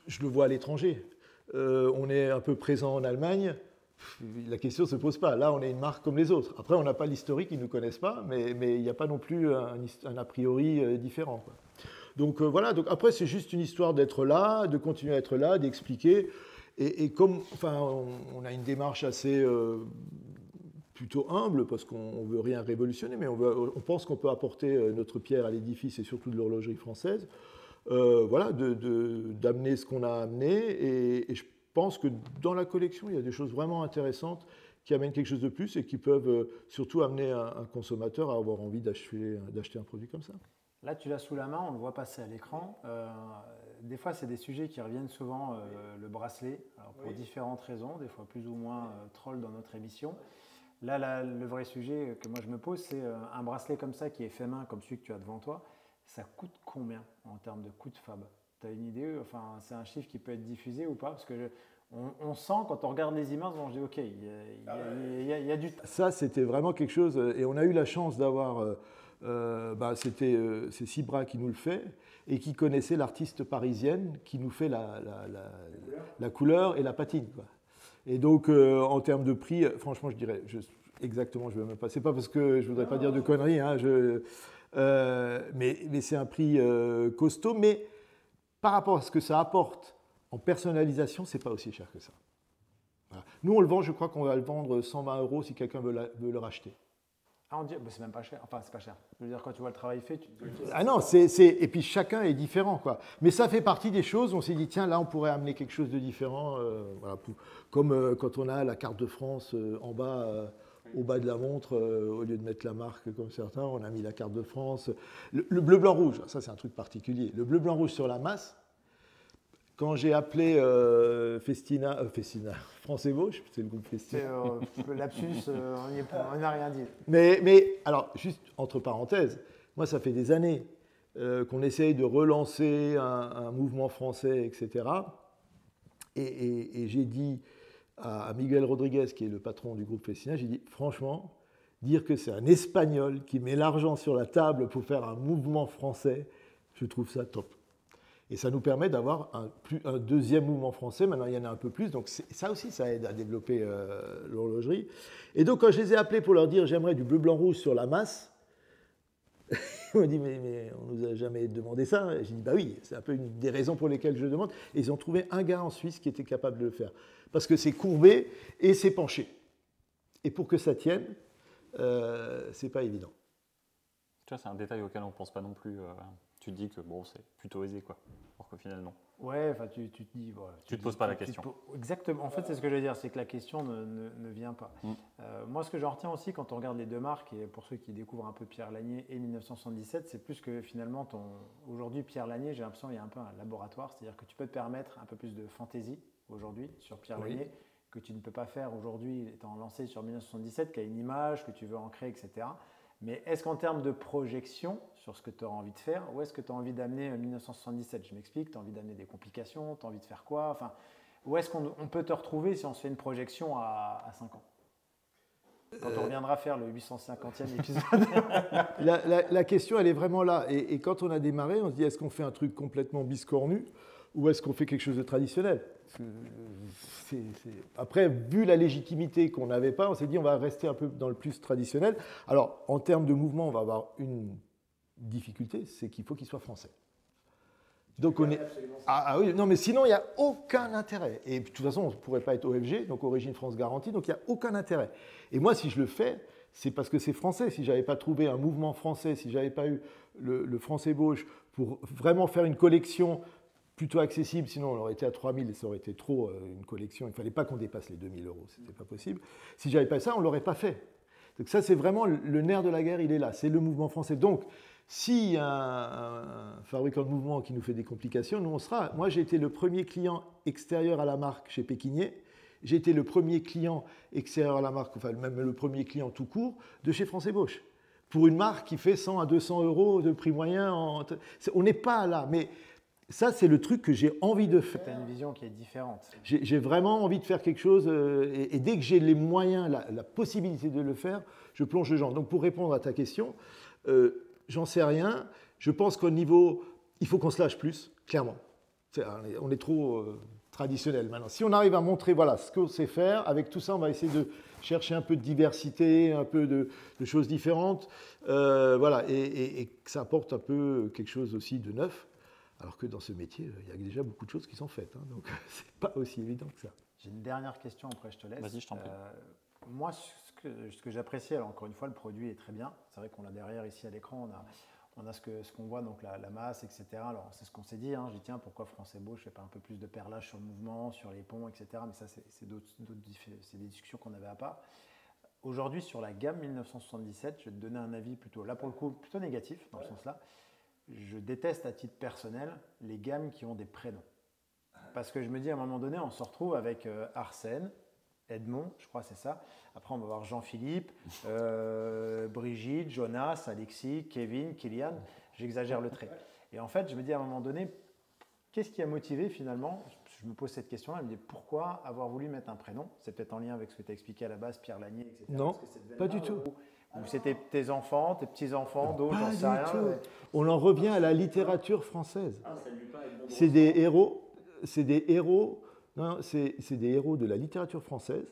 je le vois à l'étranger. On est un peu présent en Allemagne, la question ne se pose pas. Là, on est une marque comme les autres. Après, on n'a pas l'historique, ils ne nous connaissent pas, mais il n'y a pas non plus un a priori différent, quoi. Donc voilà, donc après, c'est juste une histoire d'être là, de continuer à être là, d'expliquer. Et comme enfin, on a une démarche assez plutôt humble, parce qu'on ne veut rien révolutionner, mais on pense qu'on peut apporter notre pierre à l'édifice et surtout de l'horlogerie française. Voilà, d'amener ce qu'on a amené. Et je pense que dans la collection, il y a des choses vraiment intéressantes qui amènent quelque chose de plus et qui peuvent surtout amener un consommateur à avoir envie d'acheter un produit comme ça. Là, tu l'as sous la main, on le voit passer à l'écran. Des fois, c'est des sujets qui reviennent souvent, le bracelet, alors pour différentes raisons, des fois plus ou moins troll dans notre émission. Là, le vrai sujet que moi je me pose, c'est un bracelet comme ça qui est fait main, comme celui que tu as devant toi. Ça coûte combien en termes de coût de fab? Tu as une idée? Enfin, c'est un chiffre qui peut être diffusé ou pas? Parce que on sent, quand on regarde les images, on se dit OK, il y a du... Ça, c'était vraiment quelque chose, et on a eu la chance d'avoir... c'est Cibra qui nous le fait, et qui connaissait l'artiste parisienne qui nous fait la couleur et la patine, quoi. Et donc, en termes de prix, franchement, je dirais... exactement, je ne vais même pas... C'est pas parce que je ne voudrais pas dire de conneries, hein, mais c'est un prix costaud, mais par rapport à ce que ça apporte en personnalisation, c'est pas aussi cher que ça. Voilà. Nous, on le vend, je crois qu'on va le vendre 120 € si quelqu'un veut le racheter. Ah, on dit, bah, c'est même pas cher. Enfin, c'est pas cher. Je veux dire, quand tu vois le travail fait, Ah non, et puis chacun est différent, quoi. Mais ça fait partie des choses où on s'est dit, tiens, là, on pourrait amener quelque chose de différent. Voilà, comme quand on a la carte de France en bas... au bas de la montre, au lieu de mettre la marque comme certains, on a mis la carte de France. Le bleu, blanc, rouge, ça c'est un truc particulier. Le bleu, blanc, rouge sur la masse, quand j'ai appelé Festina, France Ébauche, c'est le groupe Festina. Lapsus, on n'a rien dit. Mais alors, juste entre parenthèses, moi ça fait des années qu'on essaye de relancer un mouvement français, etc. Et j'ai dit à Miguel Rodriguez, qui est le patron du groupe Festina, j'ai dit, franchement, dire que c'est un Espagnol qui met l'argent sur la table pour faire un mouvement français, je trouve ça top. Et ça nous permet d'avoir un deuxième mouvement français. Maintenant, il y en a un peu plus. Donc ça aussi, ça aide à développer l'horlogerie. Et donc, quand je les ai appelés pour leur dire, j'aimerais du bleu, blanc, rouge sur la masse, ils m'ont dit, mais on ne nous a jamais demandé ça. J'ai dit, bah oui, c'est un peu une des raisons pour lesquelles je le demande. Et ils ont trouvé un gars en Suisse qui était capable de le faire. Parce que c'est courbé et c'est penché. Et pour que ça tienne, c'est pas évident. Tu vois, c'est un détail auquel on ne pense pas non plus. Tu te dis que bon, c'est plutôt aisé, quoi. Alors qu'au final, non. Ouais, enfin, tu te dis... Voilà, tu te poses pas la question. Exactement. En fait, c'est ce que je veux dire, c'est que la question ne vient pas. Moi, ce que j'en retiens aussi quand on regarde les deux marques, et pour ceux qui découvrent un peu Pierre Lanier et 1977, c'est plus que finalement, aujourd'hui, Pierre Lanier, j'ai l'impression qu'il y a un peu un laboratoire, c'est-à-dire que tu peux te permettre un peu plus de fantaisie aujourd'hui sur Pierre Lanier, que tu ne peux pas faire aujourd'hui étant lancé sur 1977, qui a une image que tu veux ancrer, etc. Mais est-ce qu'en termes de projection sur ce que tu auras envie de faire, ou est-ce que tu as envie d'amener 1977? Je m'explique, tu as envie d'amener des complications, tu as envie de faire quoi? Enfin, où est-ce qu'on peut te retrouver si on se fait une projection à 5 ans? Quand on reviendra faire le 850e épisode. La question, elle est vraiment là. Et quand on a démarré, on se dit, est-ce qu'on fait un truc complètement biscornu ou est-ce qu'on fait quelque chose de traditionnel? Après, vu la légitimité qu'on n'avait pas, on s'est dit, on va rester un peu dans le plus traditionnel. Alors, en termes de mouvement, on va avoir une difficulté, c'est qu'il faut qu'il soit français. Donc on est... oui, non, mais sinon, il n'y a aucun intérêt. Et de toute façon, on ne pourrait pas être OFG, donc Origine France Garantie, donc il n'y a aucun intérêt. Et moi, si je le fais, c'est parce que c'est français. Si je n'avais pas trouvé un mouvement français, si je n'avais pas eu le France-ébauche pour vraiment faire une collection plutôt accessible, sinon on aurait été à 3000 et ça aurait été trop une collection. Il ne fallait pas qu'on dépasse les 2000 €, ce n'était pas possible. Si je n'avais pas ça, on ne l'aurait pas fait. Donc ça, c'est vraiment le nerf de la guerre, il est là. C'est le mouvement français. Donc, s'il y a un fabricant de mouvement qui nous fait des complications, nous on sera. Moi, j'ai été le premier client extérieur à la marque chez Pékinier. J'ai été le premier client extérieur à la marque, enfin même le premier client tout court, de chez France-ébauche. Pour une marque qui fait 100 à 200 € de prix moyen. On n'est pas là, mais ça, c'est le truc que j'ai envie de faire. Tu as une vision qui est différente. J'ai vraiment envie de faire quelque chose, et dès que j'ai les moyens, la possibilité de le faire, je plonge dedans. Donc pour répondre à ta question, j'en sais rien. Je pense qu'au niveau, il faut qu'on se lâche plus, clairement. On est trop traditionnel maintenant. Si on arrive à montrer voilà, ce qu'on sait faire, avec tout ça, on va essayer de chercher un peu de diversité, un peu de choses différentes, voilà, et que ça apporte un peu quelque chose aussi de neuf. Alors que dans ce métier, il y a déjà beaucoup de choses qui sont faites. Hein, donc, c'est pas aussi évident que ça. J'ai une dernière question, après je te laisse. Vas-y, je t'en prie. Moi, ce que j'apprécie, alors encore une fois, le produit est très bien. C'est vrai qu'on a derrière, ici à l'écran, on a ce qu'on voit, donc la masse, etc. Alors, c'est ce qu'on s'est dit. Hein. J'ai dit, tiens, pourquoi France-ébauche ne fait pas un peu plus de perlage sur le mouvement, sur les ponts, etc. Mais ça, c'est des discussions qu'on avait à part. Aujourd'hui, sur la gamme 1977, je vais te donner un avis plutôt, là pour le coup, plutôt négatif, dans ce sens-là. Je déteste à titre personnel les gammes qui ont des prénoms. Parce que je me dis à un moment donné, on se retrouve avec Arsène, Edmond, je crois que c'est ça. Après, on va voir Jean-Philippe, Brigitte, Jonas, Alexis, Kevin, Kylian. J'exagère le trait. Et en fait, je me dis à un moment donné, qu'est-ce qui a motivé finalement? Je me pose cette question-là. Je me dis pourquoi avoir voulu mettre un prénom? C'est peut-être en lien avec ce que tu as expliqué à la base, Pierre Lanier, etc. Non, pas du tout. Ou c'était tes enfants, tes petits-enfants, d'autres, j'en sais rien. Mais... On en revient à la littérature française. C'est des héros, c'est des héros de la littérature française.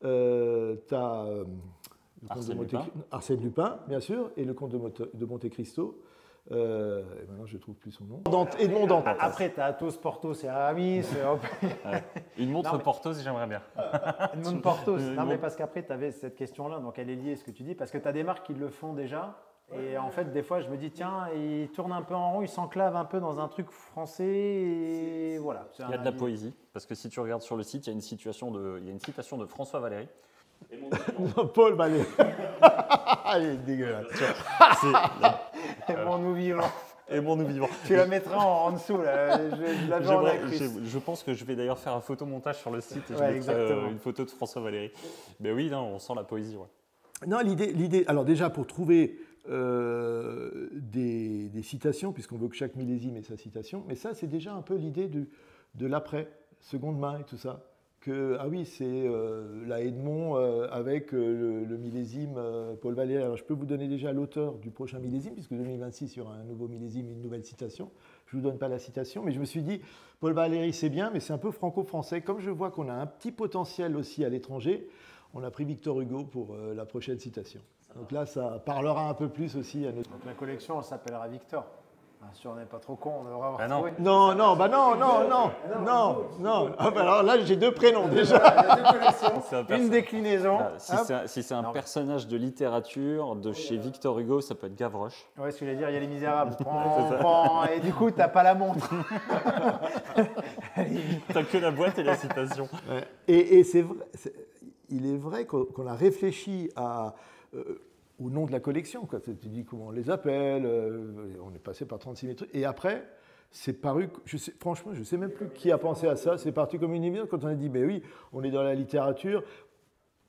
Tu as Arsène Lupin, bien sûr, et le comte de Monte Cristo. Et maintenant, je ne trouve plus son nom. Edmond Dantes. Après, tu as Athos, Porthos et Aramis. Une montre Porthos, j'aimerais bien. Une montre Porthos. Non, mais parce qu'après, tu avais cette question-là, donc elle est liée à ce que tu dis, parce que tu as des marques qui le font déjà. Et en fait, des fois, je me dis, tiens, ils tournent un peu en rond, ils s'enclavent un peu dans un truc français. Et voilà. Il y a de la poésie, parce que si tu regardes sur le site, il y a une citation de François Valéry. Paul Valéry. Il est dégueulasse. Aimons-nous vivants. Aimons-nous vivants. Tu la mettras en dessous, là. Je pense que je vais d'ailleurs faire un photomontage sur le site et je mettrai une photo de François Valéry. Mais oui, non, on sent la poésie. Ouais. Non, l'idée, alors déjà pour trouver des citations, puisqu'on veut que chaque millésime ait sa citation, mais ça c'est déjà un peu l'idée de l'après, seconde main et tout ça. Ah oui, c'est la Edmond avec le millésime Paul Valéry. Alors, je peux vous donner déjà l'auteur du prochain millésime, puisque 2026, il y aura un nouveau millésime, une nouvelle citation. Je ne vous donne pas la citation, mais je me suis dit, Paul Valéry, c'est bien, mais c'est un peu franco-français. Comme je vois qu'on a un petit potentiel aussi à l'étranger, on a pris Victor Hugo pour la prochaine citation. Donc là, ça parlera un peu plus aussi à notre... Donc la collection, elle s'appellera Victor. Si on n'est pas trop con, on devrait avoir trouvé. Non. Ah, bah alors là, j'ai deux prénoms déjà. Une déclinaison. Si c'est un personnage de littérature de chez Victor Hugo, ça peut être Gavroche. Ouais, ce que je voulais dire, il y a Les Misérables. Et du coup, t'as pas la montre. T'as que la boîte et la citation. Ouais. Et c'est vrai, il est vrai qu'on a réfléchi au nom de la collection. Quoi. Tu dis comment on les appelle, on est passé par 36 000 trucs. Et après, c'est paru, franchement, je ne sais même plus qui a pensé à ça, c'est parti comme une évidence quand on a dit, mais oui, on est dans la littérature.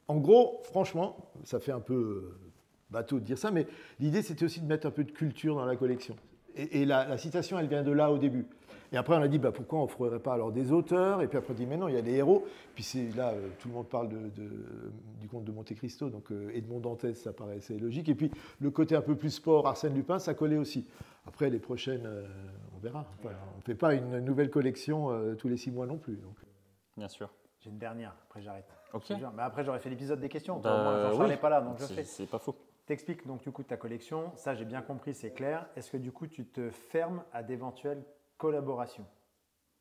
En gros, franchement, ça fait un peu bateau de dire ça, mais l'idée c'était aussi de mettre un peu de culture dans la collection. Et la citation, elle vient de là au début. Et après, on a dit, pourquoi on ne ferait pas alors des auteurs? Et puis après, on dit, mais non, il y a des héros. Puis c'est là, tout le monde parle du comte de Monte Cristo, donc Edmond Dantès, ça paraissait logique. Et puis le côté un peu plus sport, Arsène Lupin, ça collait aussi. Après, les prochaines, on verra. Enfin, on ne fait pas une nouvelle collection tous les 6 mois non plus. Donc. Bien sûr. J'ai une dernière, après j'arrête. Ok. Mais après, j'aurais fait l'épisode des questions. Jean-Charles n'est pas là, donc je fais. C'est pas faux. T'expliques donc du coup ta collection. Ça, j'ai bien compris, c'est clair. Est-ce que du coup, tu te fermes à d'éventuelles collaborations?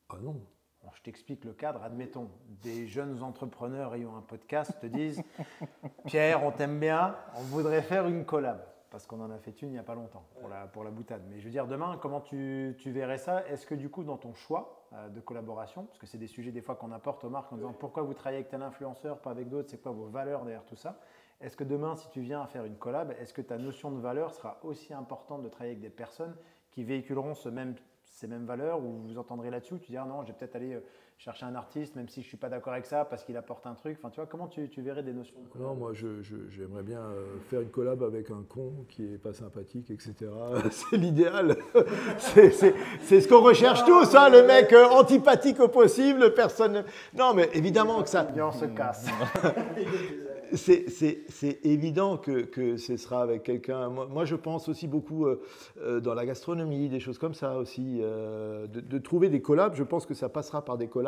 Ah non. Bon, je t'explique le cadre. Admettons, des jeunes entrepreneurs ayant un podcast te disent « Pierre, on t'aime bien, on voudrait faire une collab. » Parce qu'on en a fait une il n'y a pas longtemps pour la boutade. Mais je veux dire, demain, comment tu verrais ça? Est-ce que du coup, dans ton choix de collaboration, parce que c'est des sujets des fois qu'on apporte aux marques en disant « Pourquoi vous travaillez avec tel influenceur, pas avec d'autres? C'est quoi vos valeurs derrière tout ça ?» Est-ce que demain, si tu viens à faire une collab, est-ce que ta notion de valeur sera aussi importante de travailler avec des personnes qui véhiculeront ces mêmes valeurs, ou vous entendrez là-dessus, ou tu diras non, je vais peut-être aller chercher un artiste, même si je ne suis pas d'accord avec ça, parce qu'il apporte un truc. Enfin, tu vois, comment tu verrais des notions de collab? Non, moi, j'aimerais bien faire une collab avec un con qui n'est pas sympathique, etc. C'est l'idéal. C'est ce qu'on recherche tous, hein, le mec antipathique au possible, personne... Non, mais évidemment que ça... Bien, on se casse. C'est évident que ce sera avec quelqu'un. Moi, je pense aussi beaucoup dans la gastronomie, des choses comme ça aussi, de trouver des collabs. Je pense que ça passera par des collabs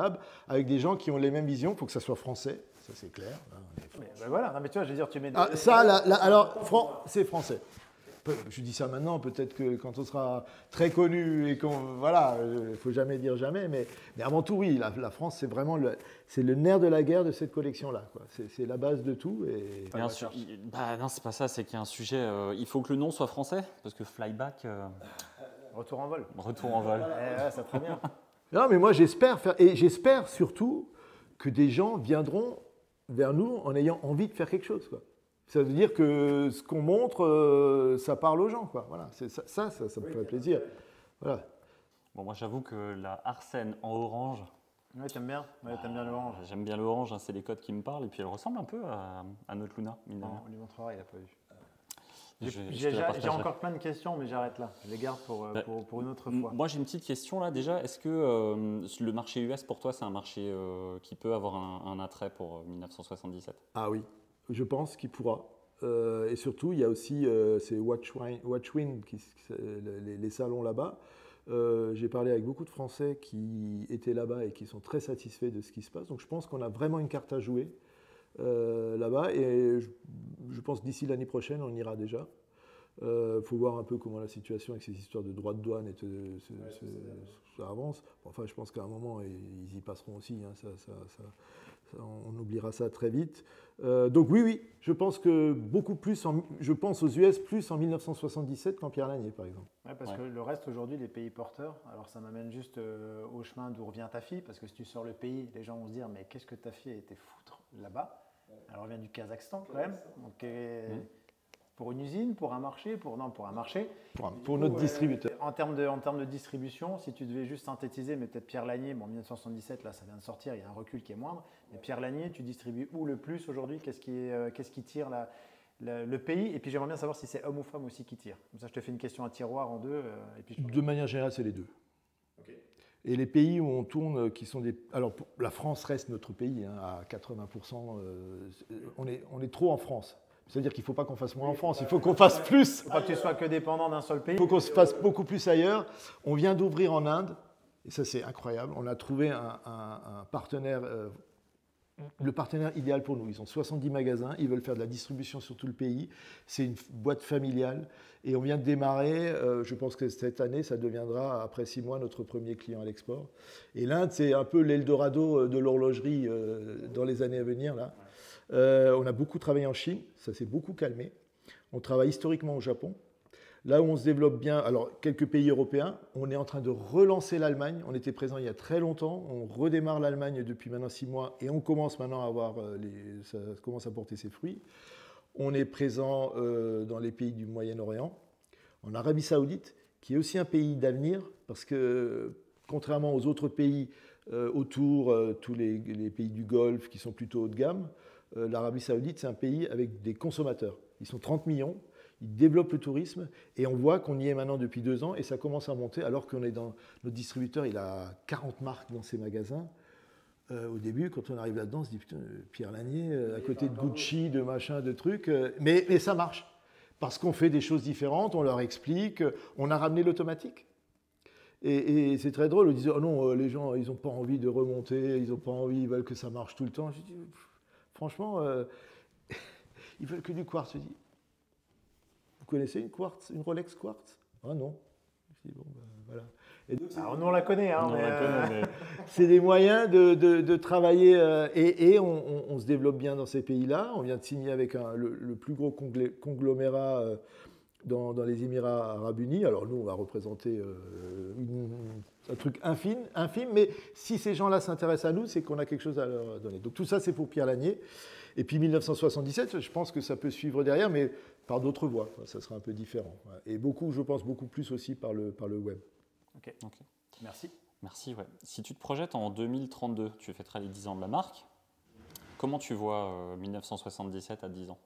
avec des gens qui ont les mêmes visions. Il faut que ça soit français, ça c'est clair. Mais voilà, non, mais tu vois, je veux dire, tu mets. Alors, c'est français. Je dis ça maintenant, peut-être que quand on sera très connu et qu'on... Voilà, il ne faut jamais dire jamais, mais avant tout, oui, la France, c'est vraiment le nerf de la guerre de cette collection-là. C'est la base de tout. Et... Bien sûr. Non, c'est pas ça, c'est qu'il y a un sujet... il faut que le nom soit français, parce que Flyback... Retour en vol. Retour en vol. Ouais, ça très bien. Non, mais moi, j'espère faire... Et j'espère surtout que des gens viendront vers nous en ayant envie de faire quelque chose, quoi. Ça veut dire que ce qu'on montre, ça parle aux gens, quoi. Voilà, ça me fait plaisir. Voilà. Bon, moi, j'avoue que la Arsène en orange... Oui, t'aimes bien. Ouais, t'aimes bien l'orange. J'aime bien l'orange, hein, c'est les codes qui me parlent. Et puis, elle ressemble un peu à notre Luna, mine de rien. On lui montrera, il n'a pas vu. Je J'ai encore plein de questions, mais j'arrête là. Je les garde pour une autre fois. Moi, j'ai une petite question là. Déjà, est-ce que le marché US, pour toi, c'est un marché qui peut avoir un attrait pour 1977? Ah oui. Je pense qu'il pourra. Et surtout, il y a aussi ces Watchwind, les salons là-bas. J'ai parlé avec beaucoup de Français qui étaient là-bas et qui sont très satisfaits de ce qui se passe. Donc je pense qu'on a vraiment une carte à jouer là-bas. Et je pense que d'ici l'année prochaine, on ira déjà. Faut voir un peu comment la situation avec ces histoires de droits de douane ça avance. Enfin, je pense qu'à un moment, ils y passeront aussi. Hein, on oubliera ça très vite. Donc oui, je pense que beaucoup plus, je pense aux US plus en 1977 qu'en Pierre Lanier, par exemple. Ouais, parce que le reste aujourd'hui, les pays porteurs, alors ça m'amène juste au chemin d'où revient ta fille, parce que si tu sors le pays, les gens vont se dire mais qu'est-ce que ta fille a été foutre là-bas? Elle revient du Kazakhstan quand même. Donc, pour une usine, pour un marché, pour un marché. Pour notre distributeur. En termes de distribution, si tu devais juste synthétiser, mais peut-être Pierre Lanier, bon, 1977, là, ça vient de sortir, il y a un recul qui est moindre. Mais Pierre Lanier, tu distribues où le plus aujourd'hui? Qu'est-ce qui tire le pays? Et puis j'aimerais bien savoir si c'est homme ou femme aussi qui tire. Comme ça, je te fais une question à tiroir en deux. Et puis de manière générale, c'est les deux. Okay. Et les pays où on tourne, qui sont des... Alors, la France reste notre pays, hein, à 80%. On est trop en France. C'est-à-dire qu'il ne faut pas qu'on fasse moins en France, il faut qu'on fasse plus. Il ne faut pas que tu sois que dépendant d'un seul pays. Il faut qu'on se fasse beaucoup plus ailleurs. On vient d'ouvrir en Inde, et ça c'est incroyable. On a trouvé un partenaire, le partenaire idéal pour nous. Ils ont 70 magasins, ils veulent faire de la distribution sur tout le pays. C'est une boîte familiale. Et on vient de démarrer, je pense que cette année, ça deviendra, après 6 mois, notre premier client à l'export. Et l'Inde, c'est un peu l'Eldorado de l'horlogerie dans les années à venir, là. On a beaucoup travaillé en Chine, ça s'est beaucoup calmé. On travaille historiquement au Japon. Là où on se développe bien, alors quelques pays européens, on est en train de relancer l'Allemagne. On était présent il y a très longtemps, on redémarre l'Allemagne depuis maintenant 6 mois et on commence maintenant à voir, ça commence à porter ses fruits. On est présent dans les pays du Moyen-Orient, en Arabie Saoudite, qui est aussi un pays d'avenir parce que contrairement aux autres pays autour, tous les pays du Golfe qui sont plutôt haut de gamme, l'Arabie Saoudite, c'est un pays avec des consommateurs. Ils sont 30 millions, ils développent le tourisme et on voit qu'on y est maintenant depuis 2 ans et ça commence à monter alors qu'on est dans notre distributeur, il a 40 marques dans ses magasins. Au début, quand on arrive là-dedans, on se dit putain, Pierre Lanier, à côté de Gucci, de machin, de trucs, mais ça marche parce qu'on fait des choses différentes, on leur explique, on a ramené l'automatique. Et c'est très drôle, on disait oh non, les gens, ils n'ont pas envie de remonter, ils n'ont pas envie, ils veulent que ça marche tout le temps. Je dis franchement, ils veulent que du quartz. Je dis, vous connaissez une quartz, une Rolex quartz? Ah non. Je dis bon, ben, voilà. Et donc, Alors, nous, on la connaît, hein, mais c'est des moyens de travailler et on se développe bien dans ces pays-là. On vient de signer avec le plus gros conglomérat dans les Émirats arabes unis. Alors nous, on va représenter un truc infime, mais si ces gens-là s'intéressent à nous, c'est qu'on a quelque chose à leur donner. Donc tout ça, c'est pour Pierre Lanier. Et puis 1977, je pense que ça peut suivre derrière, mais par d'autres voies. Ça sera un peu différent. Et beaucoup, je pense, beaucoup plus aussi par le web. Ok. Merci. Merci, ouais. Si tu te projettes en 2032, tu fêteras les 10 ans de la marque. Comment tu vois 1977 à 10 ans?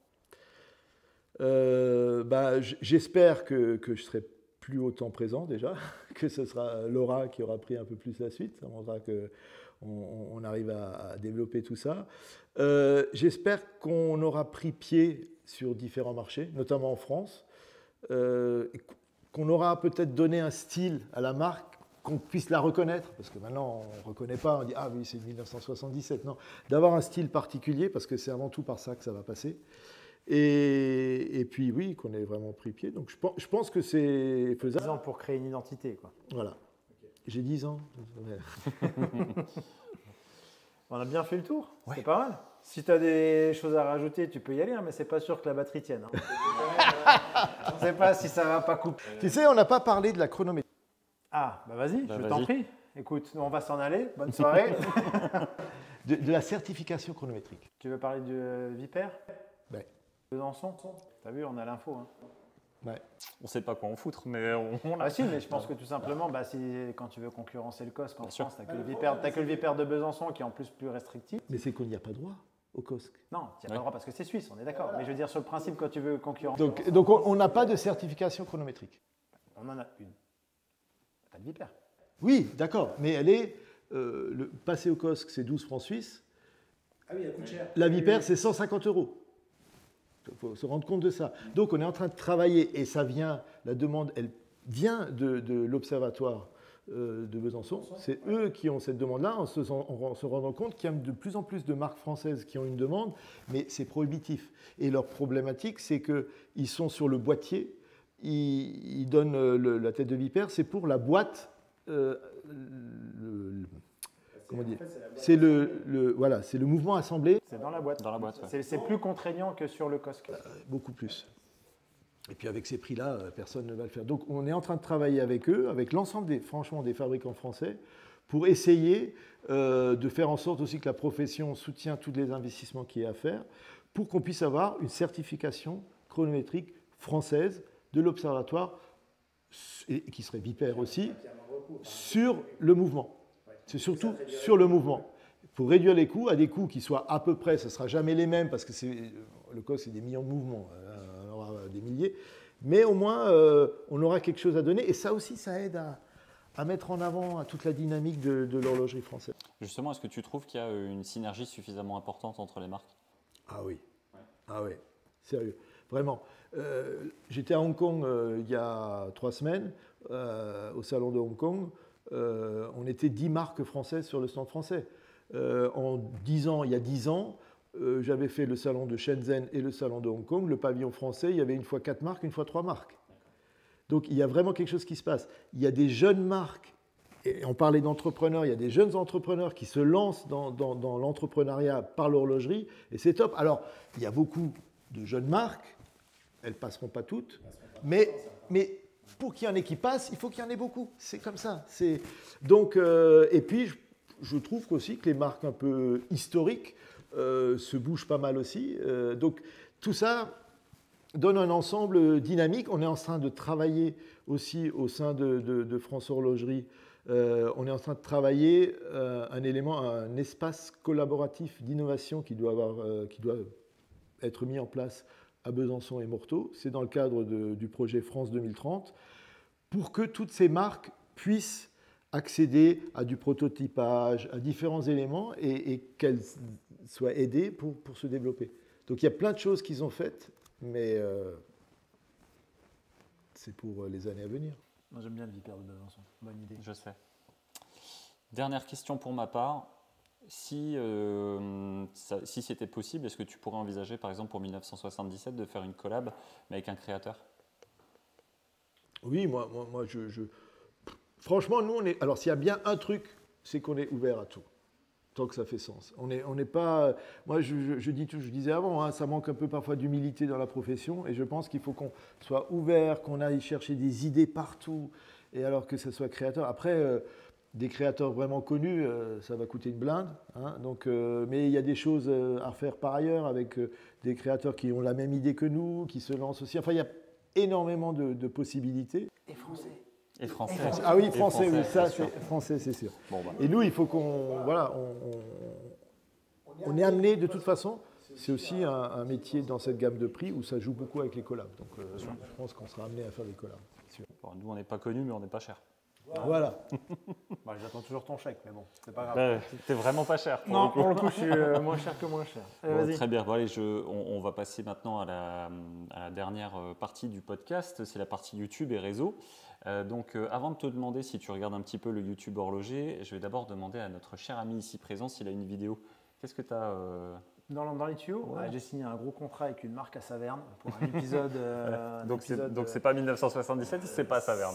J'espère que je serai plus autant présent déjà, que ce sera Laura qui aura pris un peu plus la suite. Ça montrera qu'on arrive à développer tout ça. J'espère qu'on aura pris pied sur différents marchés, notamment en France, qu'on aura peut-être donné un style à la marque, qu'on puisse la reconnaître, parce que maintenant on ne reconnaît pas, on dit ah oui c'est 1977, non, d'avoir un style particulier, parce que c'est avant tout par ça que ça va passer. Et puis oui, qu'on ait vraiment pris pied. Donc je pense que c'est faisable. 10 ans pour créer une identité, quoi. Voilà. Okay. J'ai 10 ans. On a bien fait le tour, ouais. C'est pas mal. Si tu as des choses à rajouter, tu peux y aller, hein, mais c'est pas sûr que la batterie tienne. Hein. On ne sait pas si ça va pas couper. Tu sais, on n'a pas parlé de la chronométrie. Ah, bah vas-y, je t'en prie. Écoute, nous on va s'en aller. Bonne soirée. de la certification chronométrique. Tu veux parler de Viper? Ouais. Besançon? T'as vu, on a l'info. Hein. Ouais. On ne sait pas quoi en foutre, mais on Ah si, mais je pense que tout simplement, quand tu veux concurrencer le COSC en France, tu n'as que le Viper de Besançon qui est en plus restrictif. Mais c'est qu'on n'y a pas droit au COSC. Non, tu n'y as pas droit parce que c'est suisse, on est d'accord. Mais je veux dire, sur le principe, quand tu veux concurrencer... Donc on n'a pas de certification chronométrique. On en a une. Pas de Viper. Oui, d'accord, mais elle est... passer au COSC, c'est 12 francs suisses. Ah oui, elle coûte cher. La Viper, c'est 150 €. Il faut se rendre compte de ça. Donc on est en train de travailler, et ça vient, la demande, elle vient de l'Observatoire de Besançon. C'est eux qui ont cette demande-là, en se rendant compte qu'il y a de plus en plus de marques françaises qui ont une demande, mais c'est prohibitif. Et leur problématique, c'est qu'ils sont sur le boîtier, ils donnent la tête de Viper, c'est pour la boîte... comment dire ? C'est le mouvement assemblé. C'est dans la boîte. Dans la boîte, ouais. C'est plus contraignant que sur le COSC. Beaucoup plus. Et puis avec ces prix-là, personne ne va le faire. Donc on est en train de travailler avec eux, avec l'ensemble des fabricants français, pour essayer de faire en sorte aussi que la profession soutienne tous les investissements qu'il y a à faire, pour qu'on puisse avoir une certification chronométrique française de l'Observatoire, et qui serait Viper aussi, sur le mouvement. C'est surtout sur le mouvement. Pour réduire les coûts à des coûts qui soient à peu près, ce ne sera jamais les mêmes, parce que le COSC, c'est des millions de mouvements, on aura des milliers, mais au moins, on aura quelque chose à donner, et ça aussi, ça aide à mettre en avant toute la dynamique de l'horlogerie française. Justement, est-ce que tu trouves qu'il y a une synergie suffisamment importante entre les marques? Ah oui, ah oui, sérieux, vraiment. J'étais à Hong Kong il y a 3 semaines, au salon de Hong Kong. On était 10 marques françaises sur le stand français. En 10 ans, il y a 10 ans, j'avais fait le salon de Shenzhen et le salon de Hong Kong. Le pavillon français, il y avait une fois 4 marques, une fois 3 marques. Donc il y a vraiment quelque chose qui se passe. Il y a des jeunes marques, et on parlait d'entrepreneurs, il y a des jeunes entrepreneurs qui se lancent dans l'entrepreneuriat par l'horlogerie, et c'est top. Alors, il y a beaucoup de jeunes marques, elles ne passeront pas toutes, mais pour qu'il y en ait qui passent, il faut qu'il y en ait beaucoup. C'est comme ça. Donc, et puis, je trouve aussi que les marques un peu historiques se bougent pas mal aussi. Donc, tout ça donne un ensemble dynamique. On est en train de travailler aussi au sein de France Horlogerie. On est en train de travailler un espace collaboratif d'innovation qui doit être mis en place à Besançon et Morteau. C'est dans le cadre du projet France 2030 pour que toutes ces marques puissent accéder à du prototypage, à différents éléments et qu'elles soient aidées pour se développer. Donc il y a plein de choses qu'ils ont faites, mais c'est pour les années à venir. Moi j'aime bien le Vipère de Besançon, bonne idée. Je sais. Dernière question pour ma part. Si c'était possible, est-ce que tu pourrais envisager, par exemple, pour 1977, de faire une collab, mais avec un créateur? Oui, moi franchement, nous, on est. Alors, s'il y a bien un truc, c'est qu'on est ouvert à tout, tant que ça fait sens. On n'est pas. Moi, je disais avant, hein, ça manque un peu parfois d'humilité dans la profession, et je pense qu'il faut qu'on soit ouvert, qu'on aille chercher des idées partout, et alors que ce soit créateur. Après. Des créateurs vraiment connus, ça va coûter une blinde. Hein, donc, mais il y a des choses à refaire par ailleurs avec des créateurs qui ont la même idée que nous, qui se lancent aussi. Enfin, il y a énormément de possibilités. Et français. Et français. Ah oui, français, oui, ça, c'est français, c'est sûr. Bon, bah. Et nous, il faut qu'on... Voilà, on est amené, de toute façon, c'est aussi un métier dans cette gamme de prix où ça joue beaucoup avec les collabs. Donc, je pense qu'on sera amené à faire des collabs. Bon, nous, on n'est pas connus, mais on n'est pas cher. Voilà. Bah, j'attends toujours ton chèque, mais bon, c'est pas grave. T'es vraiment pas cher. Non, pour le coup, je suis moins cher que moins cher. Bon, très bien. Bon, allez, on va passer maintenant à la dernière partie du podcast. C'est la partie YouTube et réseau. Donc, avant de te demander si tu regardes un petit peu le YouTube horloger, je vais d'abord demander à notre cher ami ici présent s'il a une vidéo. Qu'est-ce que tu as Dans les tuyaux, Ouais. j'ai signé un gros contrat avec une marque à Saverne pour un épisode. Donc, c'est pas 1977, c'est pas à Saverne.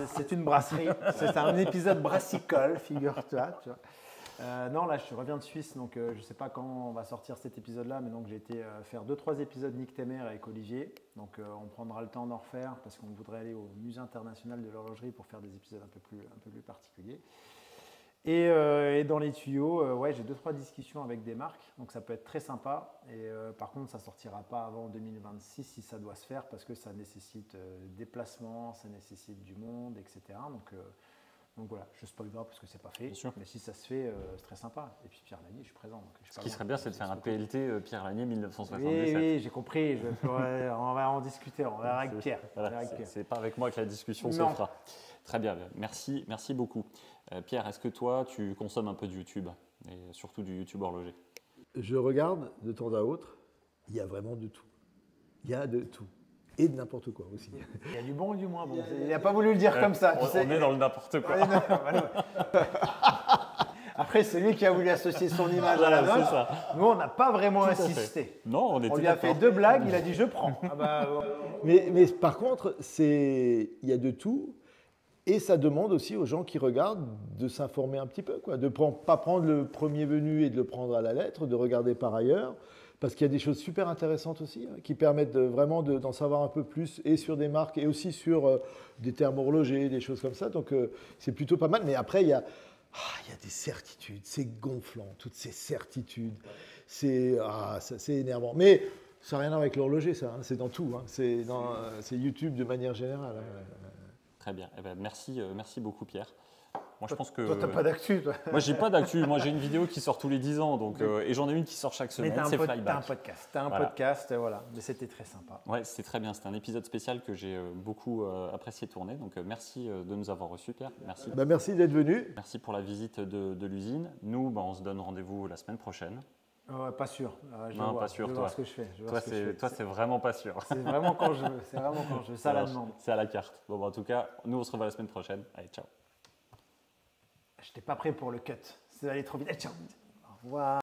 C'est une brasserie. C'est un épisode brassicole, figure-toi. Tu vois. Non, là, je reviens de Suisse, donc je ne sais pas quand on va sortir cet épisode-là, mais donc j'ai été faire 2-3 épisodes Nick Temer avec Olivier. Donc on prendra le temps d'en refaire parce qu'on voudrait aller au Musée international de l'horlogerie pour faire des épisodes un peu plus particuliers. Et dans les tuyaux, ouais, j'ai 2-3 discussions avec des marques, donc ça peut être très sympa. Et par contre, ça ne sortira pas avant 2026 si ça doit se faire parce que ça nécessite déplacement, ça nécessite du monde, etc. Donc voilà, je ne spoil pas parce que c'est pas fait, mais si ça se fait, c'est très sympa. Et puis Pierre Lanier, je suis présent. Donc Ce qui serait bien, c'est de faire un PLT Pierre Lanier 1977. Oui, j'ai compris. On va en discuter, on verra avec Pierre. Voilà, c'est pas avec moi que la discussion se fera. Très bien, merci beaucoup. Pierre, est-ce que toi, tu consommes un peu de YouTube, et surtout du YouTube horloger? Je regarde de temps à autre, il y a vraiment de tout. Il y a de tout. Et de n'importe quoi aussi. Il y a du bon et du moins bon. Il n'a pas voulu le dire comme ça. On est dans le n'importe quoi. Après, c'est lui qui a voulu associer son image à la nôtre. Nous, on n'a pas vraiment insisté. Non, on lui a fait 2 blagues, il a dit « je prends ». Mais par contre, il y a de tout. Et ça demande aussi aux gens qui regardent de s'informer un petit peu, quoi, de ne pas prendre le premier venu et de le prendre à la lettre, de regarder par ailleurs, parce qu'il y a des choses super intéressantes aussi, hein, qui permettent vraiment d'en savoir un peu plus, et sur des marques, et aussi sur des termes horlogers, des choses comme ça. Donc c'est plutôt pas mal. Mais après, il y a des certitudes, c'est gonflant, toutes ces certitudes. C'est énervant. Mais ça n'a rien à voir avec l'horloger, ça, hein, c'est dans tout. Hein, c'est YouTube de manière générale. Hein. Très bien. Eh ben, merci beaucoup, Pierre. Moi, je pense que... Toi, tu n'as pas d'actu, toi. Moi, j'ai pas d'actu. Moi, j'ai une vidéo qui sort tous les 10 ans, donc, et j'en ai une qui sort chaque semaine. C'est Flyback. T'as un podcast. Podcast, voilà. Mais c'était très sympa. Ouais, c'était très bien. C'était un épisode spécial que j'ai beaucoup apprécié tourner. Donc, merci de nous avoir reçus, Pierre. Merci. Merci d'être venu. Merci pour la visite de l'usine. Nous, on se donne rendez-vous la semaine prochaine. Pas sûr. Pas sûr, je vais toi. voir ce que je fais. Toi, c'est vraiment pas sûr. C'est vraiment quand je veux. C'est vraiment quand je veux. Ça la demande. C'est à la carte. Bon, en tout cas, nous, on se revoit la semaine prochaine. Allez, ciao. Je n'étais pas prêt pour le cut. C'est allé trop vite. Ciao. Au revoir.